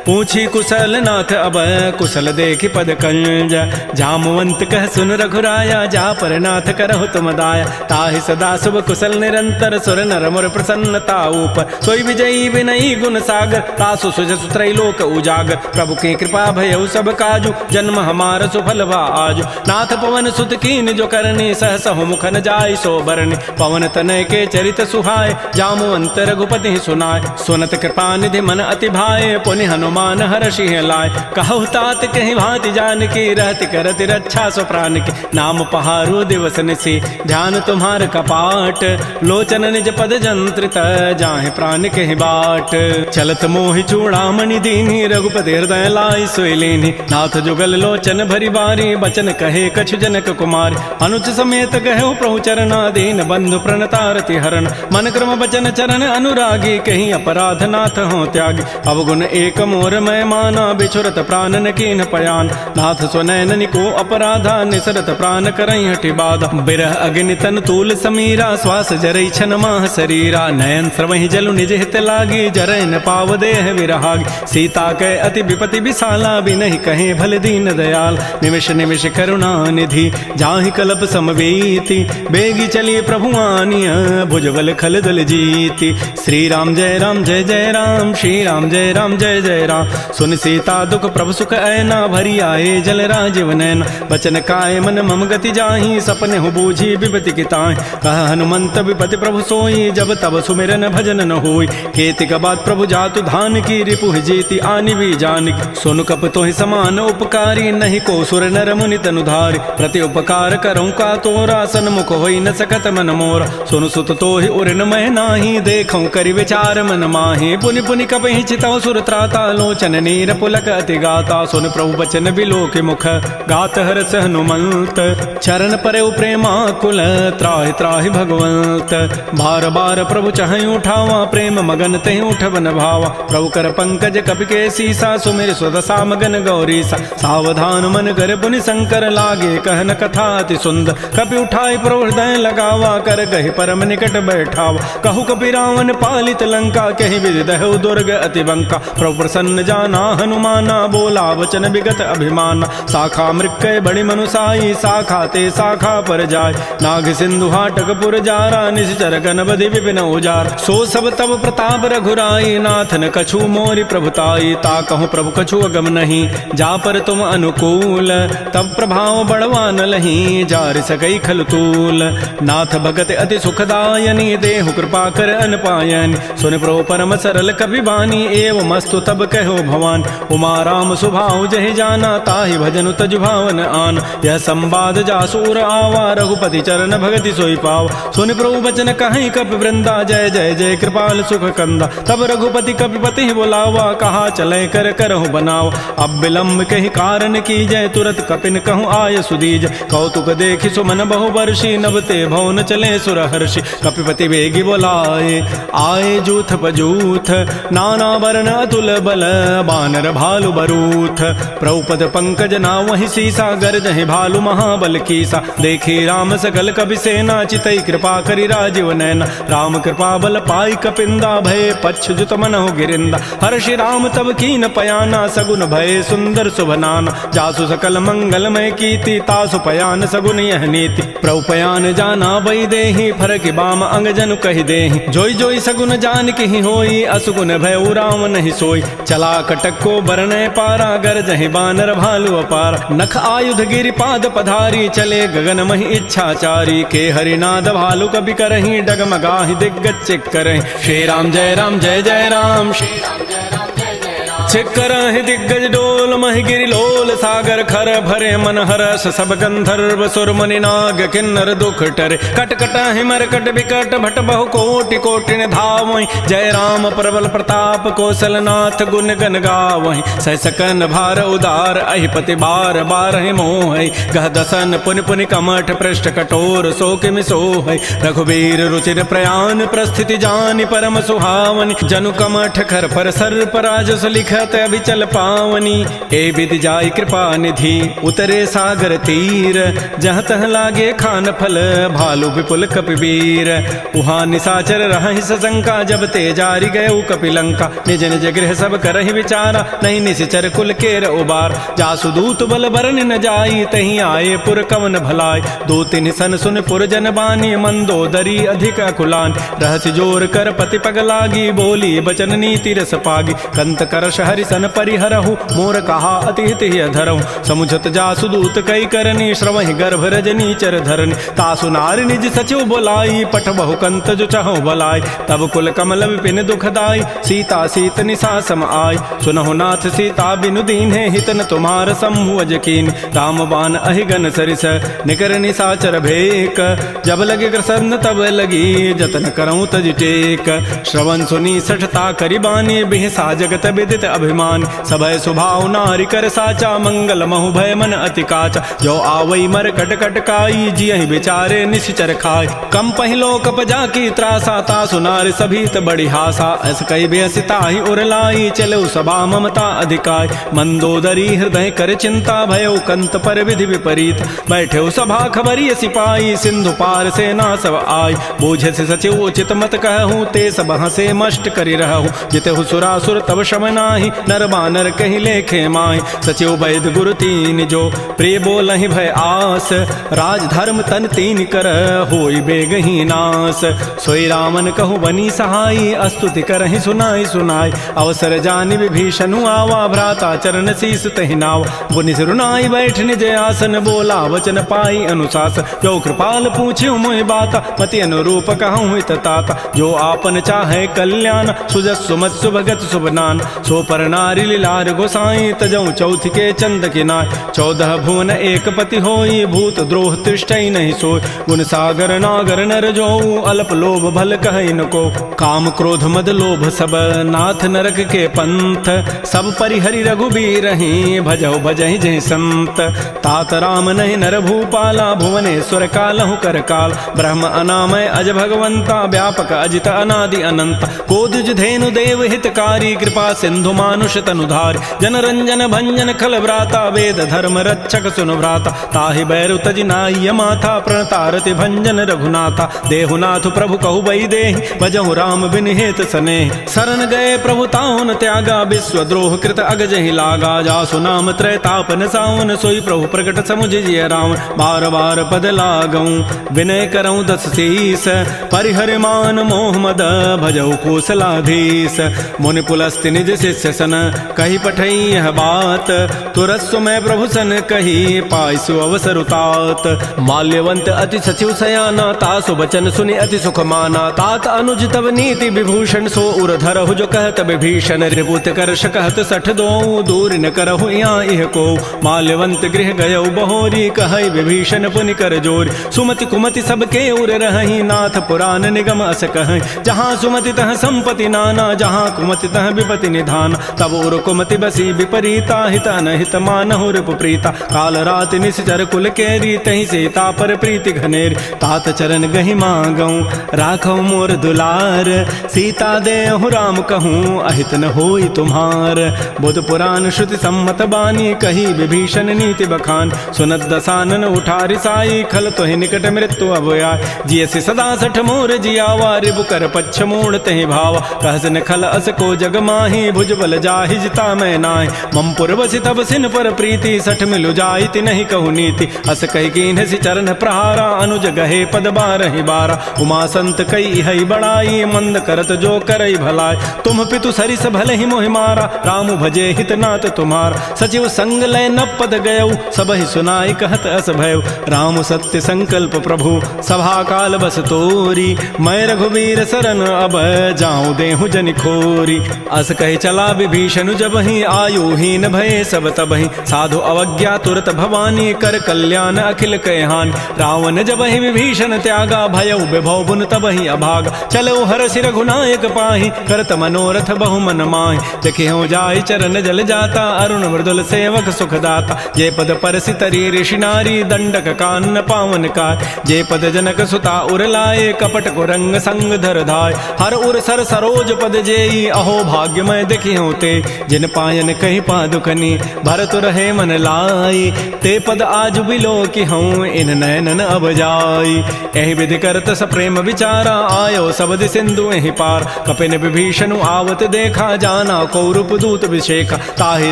पूछी कुशल नाथ अब, कुशल देखि पद कंज। जामवंत कह सुन रघुराया, जा पर नाथ करहु तुम दाया। ताहि सदा शुभ कुशल निरंतर, सुर नर मुर प्रसन्नता ऊपर। सोई विजयी विनयी गुण सागर, तासु सुजसु त्रैलोक उजागर। प्रभु की कृपा भयउ सब काजु, जन्म हमार सुफल भा आजु। नाथ पवन सुत कीन जो करनी, सहस मुख न जाय सो बरनी। पवन तनय के चरित सुहाय, जामवंत रघुपति सुनाय। सुनत कृपा निधि मन अति भाए, पुनि हनुमान हर्षि लाय। कहु तात कहि भांति जानकी, रहति करति रक्षा सो प्राण की। नाम पहारो दिवस निसी, ध्यान तुम्हार कपाट। लोचन निज पद जंत्रित, जाहि प्राण कहि बाट। चलत मोहि चूड़ामणि दीनी, रघुपति हृदय लाई सोई लीनी। नाथ जुगल लोचन भरी बारी, बचन कहे कछु जनक कुमार। अनुज समेत कहो प्रभु चरणा, दीन बंधु प्रणतारति हरण। मन क्रम बचन चरण अनुरागी, कहीं अपराध नाथ हो त्यागी। अवगुण एक मोर मैं माना, बिछुरत प्राण न कीन पयान। नाथ स्वनयन को अपराधा, निसरत प्राण करई हटि बाधा। बिरह अग्नि तन तूल समीरा, श्वास जरई छन माह शरीरा। नयन स्रवहि जलु निज हित लागी, जरय न पाव देह विरहागी। सीता कै अति विपति विशाला, बिनहि कहे भल दीन दयाल। निमिष निमिष करुणा निधि, जाहि कल्प समवेति। बेगी चलिए प्रभु आनिय, भुजबल खल दल जीति। श्री राम जय राम जय जय राम, श्री राम जय राम जय जय राम। सुन सीता दुख प्रभु सुख ऐना, भरी आए जल राजीव नैना। बचन काय मन मम गति जाहि, सपने हो बूझी विपति की ताहि। कह हनुमंत विपति प्रभु सोई, जब तब सुमिरन भजन न होई। केतिक बात प्रभु जातु धान की, रिपुहि जीति आनि भी जानिक। सोनु कप तोहि समान उपकारी, नहीं को सुर नर मुनि तनुधारि। प्रति उपकार करऊँ का तोरा, सन्मुख होई न सकत मन मोरा। सुनु सुत तोहि उरन मैं नाही, देखऊँ करि विचार मन माहि। पुनि पुनि कपहि चितौ सुर त्राता, लोचन नीर पुलक अति गाता। सुन प्रभु बचन बिलो के मुख, गात हरस हनुमंत। चरण परेउ प्रेमाकुल, त्राहि त्राहि भगवंत। बार बार प्रभु चहई उठावा, प्रेम मगन तेहि उठबन भावा। प्रभु कर पंकज कपि के सीसा, सुमिर सुदशा मगन गौरीसा। सावधान मन कर पुनि शंकर, लागे कहन कथा अति सुंदर। कपि उठाई प्रभु हृदय लगावा, कर गहि परम निकट बैठावा। कहु कपि रावण पालित लंका, कहि विधि दहु दुर्ग अति बंका। प्रभु प्रसन्न जाना हनुमाना, बोला वचन विगत अभिमाना। शाखा मृक्कय बड़ि मनुसाई, शाखा ते शाखा पर जाय। नाग सिंधु हाटक पुर जारा, निश्चर गण बधि विपिन उजार। सो सब तब प्रताप रघुराई, नाथन कछु मोरि प्रभुताई। ता कहूँ प्रभु कछु अगम नहीं, जा पर तुम अनुकूल। तब प्रभाव बड़वा न लही, जार सकई खल तूल। नाथ भगत अति सुखदायनी, देहु कृपा कर अनपायनी। सुन प्रभु परम सरल कपि बानी, एव मस्तु तब कहो भवान। उमा राम सुभाव जहि जाना, ताहि भजनु तजु भावन आन। यह संवाद जासूर आवा, रघुपति चरण भगति सोई पाव। सुन प्रभु बचन कहीं कप वृंदा, जय जय जय कृपाल सुख कंदा। तब रघुपति कपिपति बुलावा, कहा चले कर करहु बनाव। अब विलंब कहीं कारण की जय, तुरत कपिन कहूँ आय सुदीज। कौतुक देखि सुमन बहु वर्षि, नभते भवन चले सुर हर्षि। कपिपति वेगी बोलाए, आए जूथ पजूथ। नाना वर्ण अतुल बल, बानर भालु बरूथ। प्रभुपद पंकज नावहि सीसा, गर्जहि भालु महाबल कीसा। देखी राम सकल कपि सेना, चितई कृपा करि राजीव नैना। राम कृपा बल पाई कपिंदा, भय पच्छ जुत मनहु गिरिंदा। हर्षि राम तब कीन पयाना, सगुन भय सुंदर शुभनाना। जासु सकल मंगलमय कीर्ति, तासु पयान सगुन यह नीति। प्रभु पयान जाना बई देहि, फरक बाम अंग जनु कहि देहि। जोई जोई सगुन जान कहि होई, असुगुन भय राम नहीं सोई। चला कटक को बरनय पारा, गरजहि बानर भालु अपार। नख आयुध गिरि पाद पधारी, चले गगन महि इच्छाचारी। के हरिनाद भालु कपि करहि, डगमगाहि दिग्गज चिक करहि। श्री राम जय राम जय जय राम, श्री राम जय राम जय जय राम। छिक करहि दिग्गज डोल, महि गिरि लोल सागर खर। भरे मन हरस सब गंधर्व, सुर मुनि नाग किन्नर दुख टरे। कट कटहि मरकट बिकट, भट बहु कोटि कोटिन धावहि। जय राम प्रबल प्रताप, कौशलनाथ गुण गन गावहि। सह सकन भार उदार, अहिपति बार बारहि मोहि। गह दसन पुनि पुनि कमठ, पृष्ठ कठोर सो किमि सोहि। रघुबीर रुचिर प्रयाण, प्रस्थिति जानि परम सुहावनि। जनु कमठ खर पर सर्प, राजस लिख जात अभिचल पावनी, ए विधि जाय कृपा निधि उतरे सागर तीर, जहाँ तह लागे खान फल भालू विपुल कपिवीर। उहाँ निशाचर रहहि सशंका, जब ते जारी गए कपिलंका, निज निज गृह सब करहि विचारा, नहीं निश्चर कुल केर उबार। जासु दूत बल बरन न जाई, तहीं आए पुर कवन भलाई, दो तिन सन सुन पुर जन बानी, मंदोदरी अधिक कुलान। रहस्य जोर कर पति पग लागी, बोली बचन नीति रस पागी, कंत करश हरि सन परिहरहु, मोर कहा अति हित धरहु। समुझत जासु दूत कई करनी, श्रवहि गर्भ रजनी चर धरनी, तासु नारी निज सचिव बोलाई, पठ बहु कंत जो चहु बलाई। तब कुल कमल विपिन दुखदाई, सीता सीत निशा सम आय। सुनहु नाथ सीता बिनु दीन्हे, हितन तुम्हार समूह अजकीन। राम बाण अहिगन सरिस निकर निशाचर भेक, जब लगे कृष्ण तब लगी, जतन करऊं तज टेक। श्रवण सुनी सठता करिबानी, बिहसा जगत विदित अभिमान। सभय सुभाव नारी कर साचा, मंगल महु भय मन अति काचा। जो आवई मर कट कट काई, जियहि बिचारे निश्चर खाय। कम पहिलो कप जाकी त्रासा, तासु नारी सभीत बड़ी हासा। अस कई बेसिता ही उरलाई, चलो सभा ममता अधिकाय। मंदोदरी हृदय कर चिंता, भयो कंत पर विधि विपरीत। बैठे सभा खबरी सिपाही, सिंधु पार से ना सब आय। बूझे से सचिव उचित मत कहूँ, ते सब हंसे मष्ट करी रहूँ। जिते सुरासुर तब शम नाही, नर बानर कहीं लेखे माय। सचिव वैद गुरु तीन जो, प्रिय बोलहि भय आस। राज धर्म तन तीन कर, होई बेगही नास। सोई रामन कहु बनी सहाई, अस्तुति करहि सुनाई सुनाई। अवसर जानि विभीषणु आवा, भ्राता चरण शीस तहि नावा। पुनि सिरुनाई बैठ निज आसन, बोला वचन पाई अनुशासन। जो कृपाल पूछ्यु मोहि बाता, मति अनुरूप कहूँ हित ताता। जो आपन चाहे कल्याण, सुजस सुमत सुभगत सुबनान। सो पर नारी लीलार गोसाई, तजऊ चौथ के चंद के नाय। 14 भुवन एक पति होई, भूत द्रोह तिष्ठई नहीं सोय। गुण सागर नागर नर जो, अल्प लोभ भल कहै न को। काम क्रोध मद लोभ सब, नाथ नरक के पंथ। सब परिहरि रघुबीर ही, भजौ भजहि जहि संत। तात राम नहीं नर भूपाला, भुवनेश्वर कालहु कर काल। ब्रह्म अनामय अज भगवंता, व्यापक अजित अनादि अनंत। कोदुज धेनु देव हितकारी, कृपा सिंधु मानुष तनुधार। जन रंजन भंजन खल व्राता, वेद धर्म रक्षक सुनु भ्राता। ताहि बैरु तज नाय माथा, प्रणतारति भंजन रघुनाथा। देहुनाथ प्रभु कहु बई देहि, भजहु राम बिन हेत स्नेह। शरण गए प्रभु ताहु न त्यागा, विश्व द्रोह कृत अगजहि लागा। जासु नाम त्रैतापन सावन, सोई प्रभु प्रगट समुझ जिय रावण। बार बार पद लागऊं, विनय करऊं दस शीस। परिहर मान मोह मद, भजऊ कौशलाधीश। मुनि पुलस्त्य निज शिष्य सन, कही पठई यह बात। तुरस्व मैं प्रभु सन कही, पाइसु अवसर उतात। माल्यवंत अति सचिव सयाना, तासु बचन सुनि अति सुख माना। तात अनुज तब नीति विभूषण, सो उर धरहु जो कहत विभीषण। रिपुत करश कहत सठ दो, दूर न करहु यहाँ इह को। माल्यवंत गृह गयौ बहोरी, कहई विभीषण पुनि कर जोर। सुमति कुमति सबके उर रहहि, नाथ पुराण निगम अस कहै। जहाँ सुमति तह संपति नाना, जहाँ कुमति तह विपति निधान। तब उर कुमति बसी विपरीता, हित अनहित मानहु रिपु प्रीता। काल रात निश्चर कुल केरी, तहि सीता पर प्रीति घनेरी। तात चरण गहि मांगऊं, राखौ मोर दुलार। सीता देहु राम कहूँ, अहित न होई तुम्हार। बुध पुराण श्रुति सम्मत बानी, कही विभीषण नीति बखान। सुनत दसानन उठारि साई, खल तोहि निकट मृत्यु अब आय। जियसि सदा सठ मोर जियावा, रिबु कर पच्छ मूढ़ तहि भावा। कहस न खल अस को जग माही, भुज बल जाहि जिता मैं नाहि। मम पुर बसि तब सिन पर प्रीति, सठ मिलु जाइत नहीं कहु नीति। अस कहि कीन्हसि चरण प्रहारा, अनुज गहे पद बारहि बारा। उमा संत कई हई बड़ाई, मंद करत जो करई भलाई। तुम पितु सरिस भले ही मोहि मारा, राम भजे हित नाथ तुम्हारा। सचिव संग लय न पद गयऊ, सबहि सुनाई कहत अस भयऊ। राम सत्य संकल्प प्रभु, सभा काल बस तोरी। मैं रघुवीर सरन अब, जाऊं देहु जनि खोरी। अस कहि चला विभीषण जबहि, आयुहीन भये सब तबहि। साधु अवज्ञा तुरत भवानी, कर कल्याण अखिल कहान। रावण जबहि विभीषण त्यागा, भयउ विभव बुन तबहि अभागा। चलो हरषि रघुनायक पाहि, करत मनोरथ बहु मन माहि। देखियो जाय चरण जल जाता, अरुण मृदुल सेवक सुखदाता। जे पद परसि तरी ऋषि नारी, दंडक कान पावन काय। जे पद जनक सुता उर लाए, कपट को रंग संग धर धाय। हर उर सर सरोज पद जेई, अहो भाग्य मैं देखियो होते, जिन पायन कही पादुकनी भरत रहे मन लाई, ते पद आज बिलो की हूँ इन नैनन अब जाई। एहि विधि करत सप्रेम विचारा, आयो सबद सिंधु एहि पार, कपिन विभीषण आवत देखा, जाना कौरूप दूत विशेखा, ताहि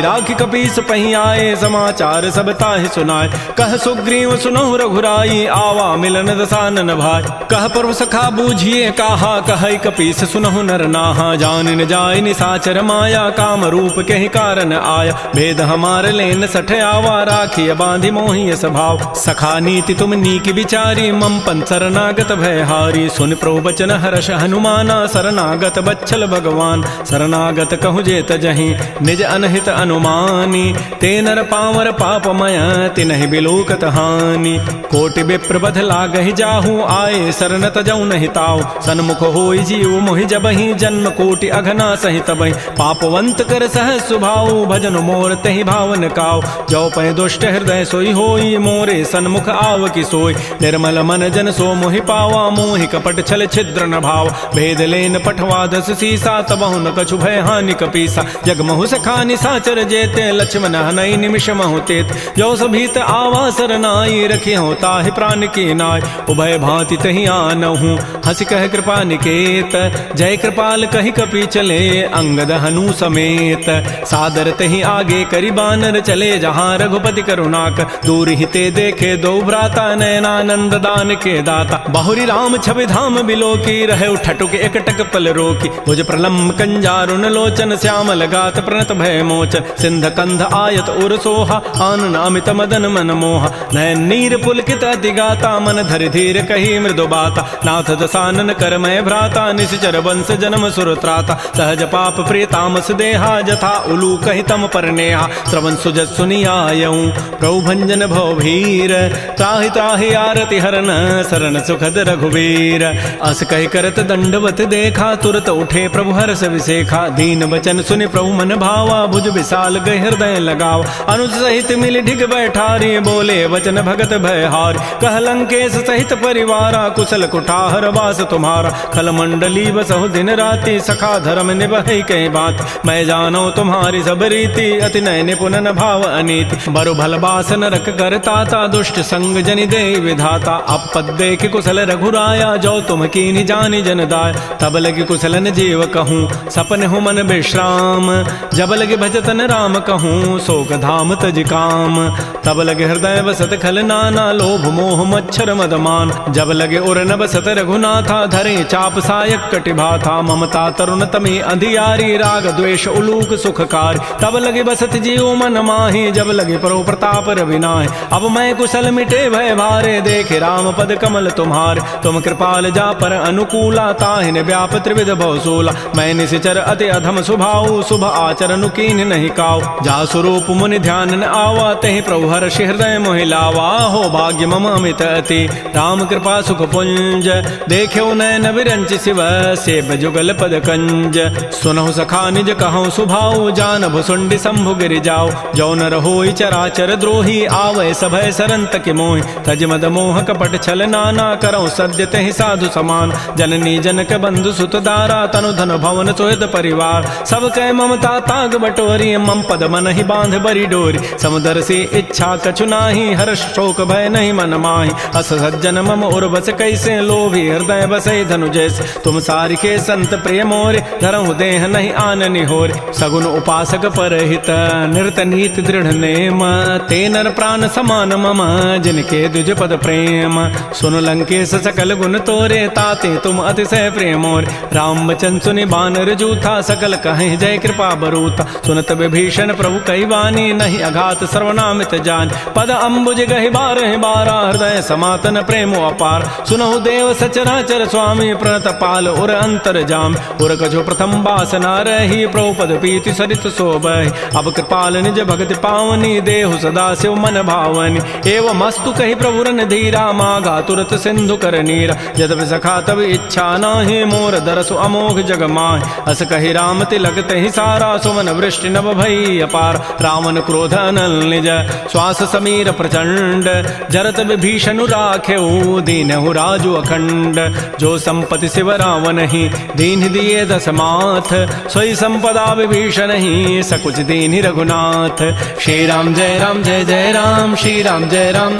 राखी कपीस पही आए, समाचार सब ताहि सुनाए, कह सुग्रीव सुनहु रघुराई, आवा मिलन दसानन भाई, कह पर्व सखा बूझिए काहा, कह कपीस सुनहु नर नाहा, जान न जाय निसाचर माया, काम रूप के ही कारण आया, भेद हमार लेन सठ आवा, राखी बांधि मोहि स्वभाव, सखा नीति तुम नीक विचारी, मम पन शरणागत भयहारी, सुन प्रभु बचन हर्ष हनुमाना, शरणागत बच्छल भगवान, शरणागत कहु जेत जहीं निज अनहित अनुमानी, ते नर पावर पापमय तिनहि बिलोकत हानि, कोटि विप्र बध लागहि जाहू, आए शरण तजौ नहीं ताऊ, सन्मुख होई जीव मोहि जबहि, जन्म कोटि अघना सहित बहि, पापवंत कर सह सुभाऊ, भजन मोर तहि भावन काऊ, जो पै दुष्ट हृदय सोई होई, मोरे सन्मुख आव की सोई, निर्मल मन जन सो मोहि पावा, मोहि कपट छल छिद्र न भाव, भेद लेन पठवा दस सीसा, तबहु न कछु भय हानि कपीसा, जग महु सखा निसाचर जेते, लक्ष्मण हनई निमिष महु तेत, जो सभीत आवा सरनाई, रखी हो ताहि प्राण की नाय, उभय भांति तहि आनहु, हंसी कह कृपा निकेत, जय कृपाल कहि कपि चले, अंगद हनु समेत, सादर तहि आगे करि बानर चले, जहाँ रघुपति करुणाक, दूर हिते देखे दो भ्राता, नयनानंद दान के दाता, बहुरी राम छवि धाम बिलो की, रहे उठटुक एकटक पल रोकी, भुज प्रलम्ब कंजारुन लोचन, श्यामल गात प्रणत भय मोचन, सिंध कंध आयत उर सोहा, आनन अमित मदन मन मोहा, नयन नीर पुलकित अति गाता, मन धरि धीर कही मृदु बाता, नाथ दसानन कर मैं भ्राता, निश्चर वंश जन्म सुर त्राता, सहज पाप प्रिय तामस देहा, जथा उलू कहि तम पर नेहा, श्रवण सुजत सुनियायऊं प्रभु भंजन भव भीर, त्राहि त्राहि आरति हरन शरण सुखद रघुवीर, अस कहि करत दंडवत देखा, तुरत उठे प्रभु हर्ष विसेखा, दीन वचन सुनि प्रभु मन भावा, भुज विशाल गहि हृदय लगावा, अनुज सहित मिल ढिग बैठारी, बोले वचन भगत भयहारी, कह लंकेश सहित परिवारा, कुशल कुठार वास तुम्हारा, खल मंडली बसहु दिन राति, सखा धर्म निभहि कई बात, मैं जानो तुम्हारी सब रीति, अति नय निपुण न भाव अनीति, बरु भल बास नरक करताता, दुष्ट संग जनि दे विधाता, अपद देख कुशल रघुराया, जो तुम कीनि जानि जन दाय, तब लगे कुशलन जीव कहूँ, सपन हो मन विश्राम, जब लगे भजतन राम कहूँ, शोक धाम तज काम, तब लगे हृदय बसत खल नाना, लोभ मोह मच्छर मदमान, जब लगे उर न बसत रघुनाथा, धरे चाप सायक कटिभाथा, ममता तरुण तमे अंधियारी, राग द्वेष उलूक सुखकारी, तब लगे बसत जीव मन माही, जब लगे परो प्रताप रविनाहि, अब मैं कुशल मिटे भय भारे, देखे राम पद कमल तुम्हारे, तुम कृपाल जा पर अनुकूला, ताहिन व्याप त्रिविध भवसूला, मैं निशिचर अति अधम स्वभाव, शुभ आचरण कीन नहीं काऊ, जा स्वरूप मुनि ध्यान न आवा, तहि प्रभु हर्ष हृदय मोहि लावा, हो भाग्य मम अमित अति, राम कृपा सुख पुंज, देख्यो नयन विरंच शिव, सेव जुगल पद कंज, सुनहु सखा निज कहूँ सुभाऊ, जान भुसुंडी शंभु गिरि जाऊ, जौ न रहोई चराचर द्रोही, आवै सभय सरंत के मोहि, तज मद मोह कपट छल नाना, करौ सद्य तहि साधु समान, जननी जनक बंधु सुत दारा, तनु धन भवन सोहित परिवार, सब कह ममता ताग बटोरी, मम पद मन ही बांध बरी डोरी, समुदर से इच्छा कछु नाही, हर्ष शोक भय नहीं मन माही, अस सज्जन मम उर्वस कैसे, लोभी हृदय बसै धनु जैसे, तुम सारिके संत प्रिय मोरे, धरहु देह नहीं आननि होरे, सगुन उपासक परहित निरत नीति दृढ़ नेम, ते नर प्राण समान मम, जिनके द्विज पद प्रेम, सुन लंकेश सकल गुण तोरे, ताते तुम अतिशय प्रेम मोरे, राम वचन सुनि बानर जूथा, सकल कहें जय कृपा बरूथा, सुनत विभीषण प्रभु कई वाणी, नहीं अघात सर्वनामित जान, पद अम्बुज गहि बारह बारा, हृदय समातन प्रेम अपार, सुनहु देव सचराचर स्वामी, प्रणत पाल उर अंतर जाम, उर कछु प्रथम बासना रही, प्रभु पद पीति सरित शोभहि, अब कृपाल निज भगति पावनी, देहु सदा शिव मन भावनी, एवं मस्तु कहि प्रभु रन धीरा, मागा तुरत सिंधु कर नीरा, यद्यपि सखा तब इच्छा नाही, मोर दरसु अमोघ जग माहि, अस कहि राम तिलक तहि सारा, सुमन वृष्टि नभ भई अपार, रावण क्रोध अनल निज, श्वास समीर प्रचंड, जरत विभीषणु राखेऊ, दीनहु राजु अखंड, जो संपत्ति शिव रावण ही, दीन दिए दस माथ, सोई संपत्ति संपदा विभीषण ही सकुच दीनि रघुनाथ। श्री राम जय जय राम, श्री राम जय राम।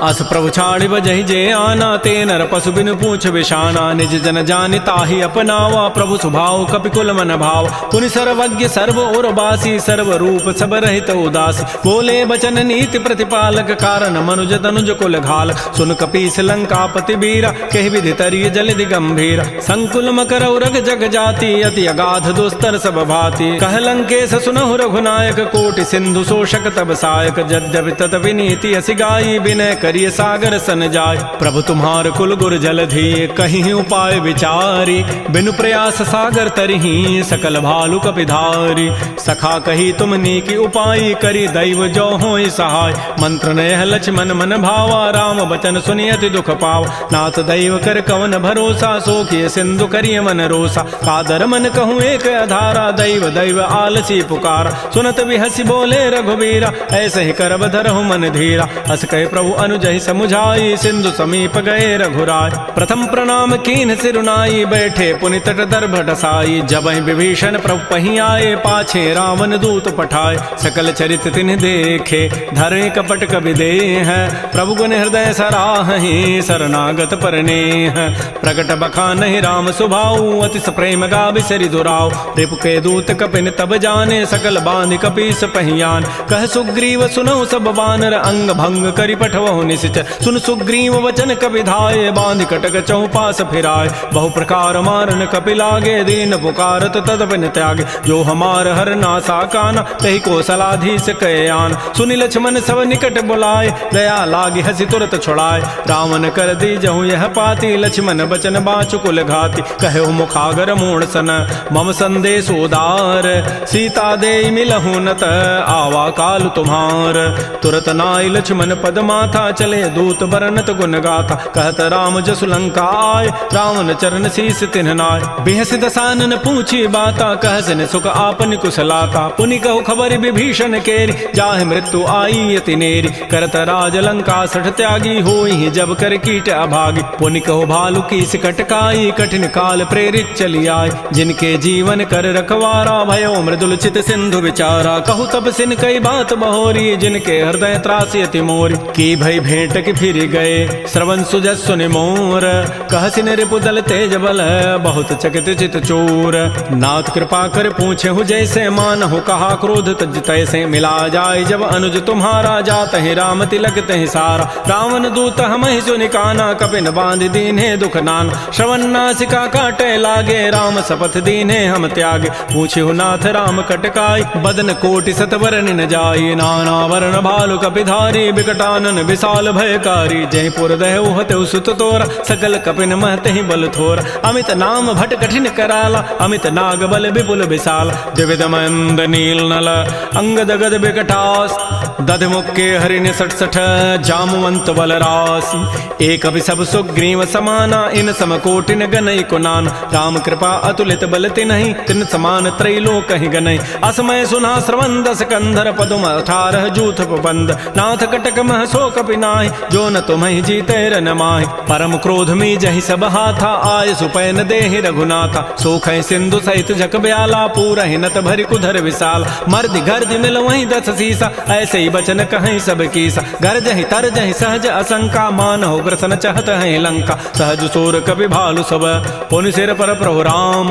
अस प्रभु छाड़ि बजहि जे आना, ते नर पशु बिनु पूछ विशाना। निज जन जानि ताहि अपनावा, प्रभु स्वभाव कपिकुल मन भाव। पुनि सर्वज्ञ सर्व और बासी, सर्व रूप सब रहित उदासी। बोले बचन नीति प्रतिपालक, कारण मनुज तनुज कुल घालक। सुन कपीस लंकापति बीरा, कहि विधि तरिय जलधि गंभीरा। संकुल मकर उरग जग जाति, अति अगाध दुस्तर सब भाति। कह लंकेश सुनहु रघुनायक, कोटि सिंधु शोषक तब सायक। यद्यपि तदपि नीति असि गाई, विनय करिय सागर सन जाय। प्रभु तुम्हार कुल गुर जलधि, कहीं उपाय विचारी। बिनु प्रयास सागर तरही, सकल भालु कपिधारी। सखा कही तुम नीकी उपाय, करी दैव जो होई सहाय। मंत्र नयह लक्ष्मण मन भावा, राम बचन सुनि अति दुख पावा। नाथ दैव कर कवन भरोसा, सोखिय सिंधु करिय मन रोसा। कादर मन कहूँ एक अधारा, दैव दैव आलसी पुकारा। सुनत बिहसी बोले रघुबीरा, ऐसे ही करब धरहु मन धीरा। अस कहे प्रभु अनुजहि समुझाई, सिंधु समीप गए रघुराय। प्रथम प्रणाम कीन्ह सिरुनाई, बैठे पुनि तट दर्भ डसाई। जबहि विभीषण प्रभु पहि आए, पाछे रावण दूत पठाए। सकल चरित तिन्ह देखे, धरे कपट कवि देह। प्रभु गुण हृदय सराहि, शरणागत परनेह। प्रगट बखानहि राम सुभाऊ, अतिस प्रेम गावि सरि दुराऊ। रिपु के दूत कपिन तब जाने, सकल बांधि कपीस पहियान। कह सुग्रीव सुनहु सब बानर, अंग भंग करि पठवहु निश्चय। सुन सुग्रीव वचन कपि धाये, बांधि कटक चौपास फिराय। बहु प्रकार मारन कपि लागे, दीन पुकारत तदपिन त्यागे। जो हमार हर नासा काना, तहि कौशलाधीश कहे आन। सुनि लक्ष्मण सब निकट बुलाए, दया लागी हसी तुरत छुड़ाए। रावण कर दीजहु यह पाती, लक्ष्मण बचन बाँचु कुल घाती। कहे मुखागर मूढ़ सन, मम संदेश उदार। सीता दे मिलहु नत, आवा काल तुम्हार। तुरत नाई लक्ष्मण पद माथा, चले दूत बरनत गुण गाथा। कहत राम जसु लंका आय, रावण चरण शीस तिन्ह नाय। बिहसि दसानन पूछी बाता, कहसिन सुख आपन कुशलाता। पुनि कहु खबर विभीषण केरी, जाहि मृत्यु आई अति नेरी। करत राज लंका सठ त्यागी, होई जब कर कीट अभागी। पुनि कहु भालु की सिकटकाई, कठिन काल प्रेरित चली आय। जिनके जीवन कर रखवारा, भयो मृदुल चित सिंधु विचारा। कहु तब सिन कई बात बहोरी, जिनके हृदय त्रासी अति मोरी। की भई भेंट की फिर गए, श्रवण सुजस सुनि मोर। कहसिन रिपु दल तेज बल, बहुत चकित चित चोर। नाथ कृपा कर पूछे हु जैसे, मानहु कहा क्रोध तज तैसे। मिला जाय जब अनुज तुम्हारा, जात ही राम तिलक तहि सारा। रावण दूत हमहि सुनि काना, कपिन बांध दीन्हे दुख नान। श्रवण नासिका काटे लागे, राम शपथ दीन्हे हम त्यागे। पूछे नाथ राम कटकाई, बदन कोटि सतवरन न जाई। नाना वर्ण भालु कपिधारी, विकटानन विशाल भयकारी। जयपुर दहु हतु सुत तोरा, सकल कपिन महतहि बल थोरा। अमित नाम भट कठिन कराला, अमित नाग बल विपुल विशाल। द्विविध मंद नील नल, अंगद गद विकटास। दध मुक्के हरिण सठ सठ, जामवंत बल राशि। एक अभि सब सुग्रीव समाना, इन सम कोटिन गनई कुनान। राम कृपा अतुलित बल तिन्हि, तिन समान त्रैलोक ही गनई। असमय सुना श्रवण दस कंधर, पदुम 18 जूथ बंद। नाथ कटक मह सो कपि नाहि, जो न तुम्हि जीते रन माहि। परम क्रोध मी जहि सब हाथा, आय सुपैन देहि रघुनाथा। सोखै सिंधु सहित जक ब्याला, पूरहि नत भरि कुधर विशाल। मर्दि गर्दि मिल वहीं 10 सीसा, ऐसे ही बचन कहीं सब कीसा। गरजहि तरजहि सहज असंका, मानहु ग्रसन चहत है लंका। सहज सोर कपि भालु सब, पुनि सिर पर प्रभु राम।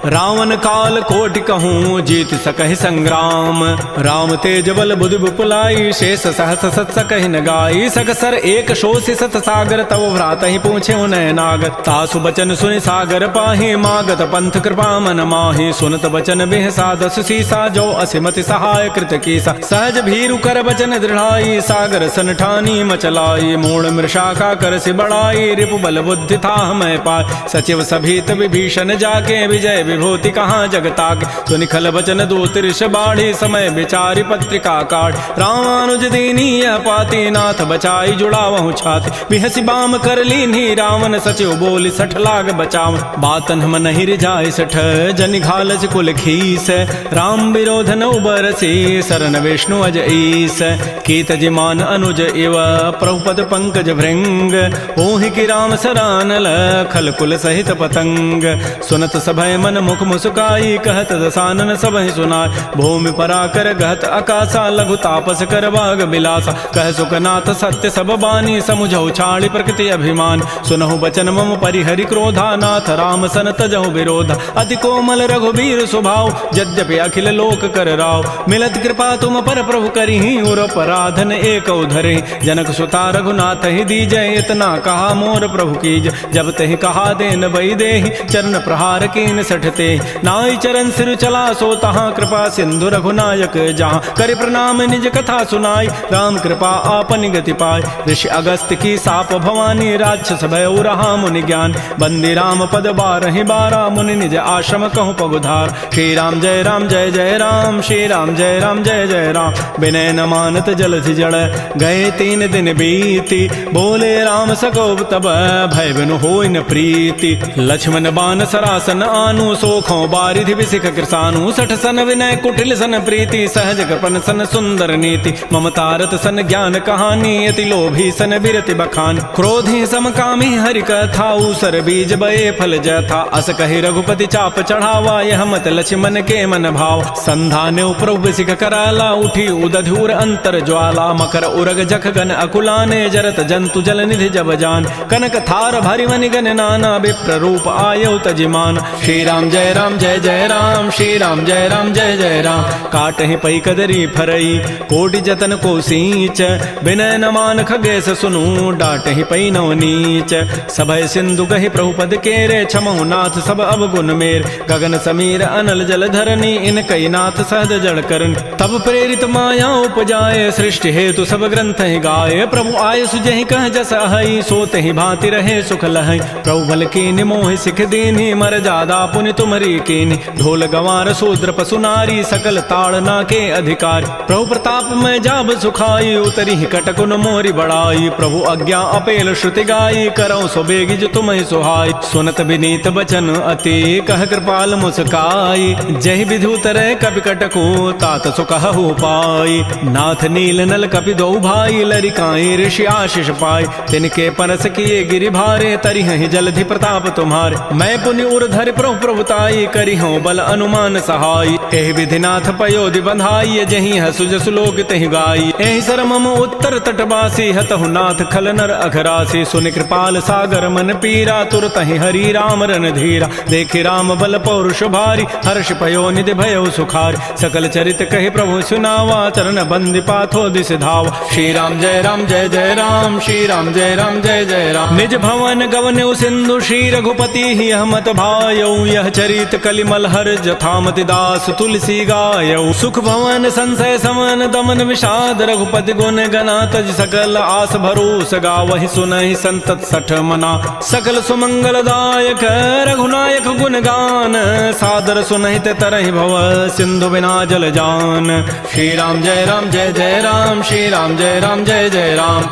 रावण काल कोटि कहूँ, जीत सकहि संग्राम। राम तेज बल बुधि विपुलाई, शेष सहस सत सकहि न गाई। सकसर एक शोषि सत सागर, तव भ्रात ही पूछे उनय नाग। तासु बचन सुनि सागर पाहि, मागत पंथ कृपा मन माहि। सुनत बचन बिहसा 10 सीसा, जो असिमति सहाय कृत कीसा। सहज भीरु कर बचन दृढ़ाई, सागर सन ठानी मचलाई। मूढ़ मृषा कर सि बढ़ाई, रिपु बल बुद्धि था मैं पाय। सचिव सभीत विभीषण जाके, विजय विभूति कहाँ जगताके। सुनि खल बचन दूत ऋष बाढ़ी, समय विचारि पत्रिका काढ़। रामानुज दीनी यह पाती, नाथ बचाई जुड़ावहु छाति बिहसी बाम कर लीन्ही रावण सचिव बोली सठ लाग बचाव बातन हम नहीं रिजाय सठ जन घालस कुल खीस राम विरोध न उबरसी शरण विष्णु अज ईस कीत जिमान अनुज इव प्रभुपद पंकज भृंग ओहि की राम सरानल खल कुल सहित पतंग सुनत सभय मन मुख मुस्काई कहत दसानन सबहि सुनाय भूमि पराकर गहत आकाशा लघु तापस कर बाग बिलासा कह सुखनाथ सत्य सब बानी समुझौ छाड़ी प्रकृति अभिमान सुनहु बचन मम परिहरि क्रोधा नाथ राम सन तजहु विरोधा अति कोमल रघुबीर स्वभाव यद्यपि अखिल लोक कर राव मिलत कृपा तुम पर प्रभु करिहि और अपराधन एक धरे जनक सुता रघुनाथ ही दीजय इतना कहा मोर प्रभु कीज जब तहि कहा देन बई देहि चरण प्रहार कीन सठते नाई चरण सिर चला सो तहाँ कृपा सिंधु रघुनायक जहाँ कर प्रणाम निज कथा सुनाई राम कृपा आपन गति पाय ऋषि अगस्त की साप भवानी राक्षस भय रहा मुनि ज्ञान बंदी राम पद बारहि बारा मुनि निज आश्रम कहूँ पगुधार श्री राम जय राम जय जय राम श्री राम जय राम जय जय राम विनय न मानत जलधि जड़ गए 3 दिन बीती बोले राम सकोब तब भय बिनु होय न प्रीति लक्ष्मण बान सरासन आनु सोखों बारिधि विसिख कृसानु सठ सन विनय कुटिल सन प्रीति सहज कृपन सन सुंदर नीति ममतारत सन ज्ञान कहानी अति लोभी सन विरति बखान क्रोधी समकामी हरि कथा उसर बीज बये फल जथा अस कहि रघुपति चाप चढ़ावा यह मत लक्ष्मण के मन भाव संधाने प्रभु विसिख कराला उठी उदधूर अंतर ज्वाला मकर उरग जख गन अकुलाने जरत जंतु जल निधि जब जान कनक थार भरि मनि गन नाना विप्र रूप आयौ तजिमान श्री राम जय राम श्री राम जय राम जय जय राम काटहि पै कदरी फरई कोटि जतन को सींच विनय न मान खगेश सुनु डाटहि पै नव नीच सभय सिंधु कहि प्रभुपद केरे क्षमहु नाथ सब अवगुण मेर गगन समीर अनल जल धरनी इन कई नाथ सहज जड़ करन तब प्रेरित माया उपजाए सृष्टि हेतु सब ग्रंथ ही गाये प्रभु आय सुजहि कह जस अहै सोत ही भांति रहे सुख लहै प्रभु बल कीनि मोहि सिख दीन्हि मर जादा पुनि तुमरी कीनि ढोल गंवार शूद्र पशु नारी सकल ताड़ना के अधिकार प्रभु प्रताप में जाब सुखाई उतरी कटकुन मोरी बड़ाई प्रभु आज्ञा अपेल श्रुति गाई करौ सो बेगी जो तुम्हें सुहाई सुनत विनीत बचन अति कह कृपाल मुस्काई जहि विधि उतरे कपि कटकु तात सुकहु पाई नाथ नील नल कपि दो भाई लरिकाई ऋषि आशीष पाई तिनके परस किए गिरि भारे तरिहि जलधि प्रताप तुम्हारे मैं पुनि उर धरि प्रभु प्रभुताई करिहु बल अनुमान सहाय एहि विधि नाथ पयोधि बंधाई जहि हसु जसु लोक तहि गाई एहि सरमम उत्तर तटवासी हतहु नाथ खल नर अघरासी सुनि कृपाल सागर मन पीरा तुरतहि हरि राम रन धीरा देखि राम बल पौरुष भारी हर्ष पयो निधि भयो सुखारी सकल चरित कहि प्रभु सुनावा चरण बंदी पाथो दिस धावा श्री राम जय जय राम श्री राम जय जय राम निज भवन गवन सिंधु श्री रघुपति ही हमत भायौ यह चरित कलिमल हर जथामति दास तुलसी गायौ सुख भवन संशय समन दमन विषाद रघुपति गुण गना तज सकल आस भरोस गावहि सुनहि संतत सठ मना सकल सुमंगल दायक रघुनायक गुण गान सादर सुनहित तरहि भव सिंधु बिना जल जान श्री राम जय राम श्री राम जय जय राम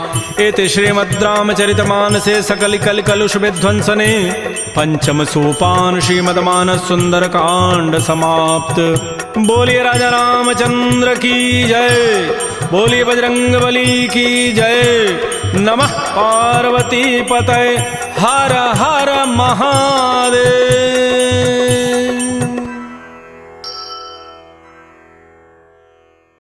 इति श्रीमद् रामचरितमानसे सकल कल कलुष विध्वंसने पंचम सोपान श्रीमद् मानस सुंदर कांड समाप्त। बोलिए राजा रामचंद्र की जय, बोलिए बजरंग बली की जय। नमः पार्वती पतये, हर हर महादेव।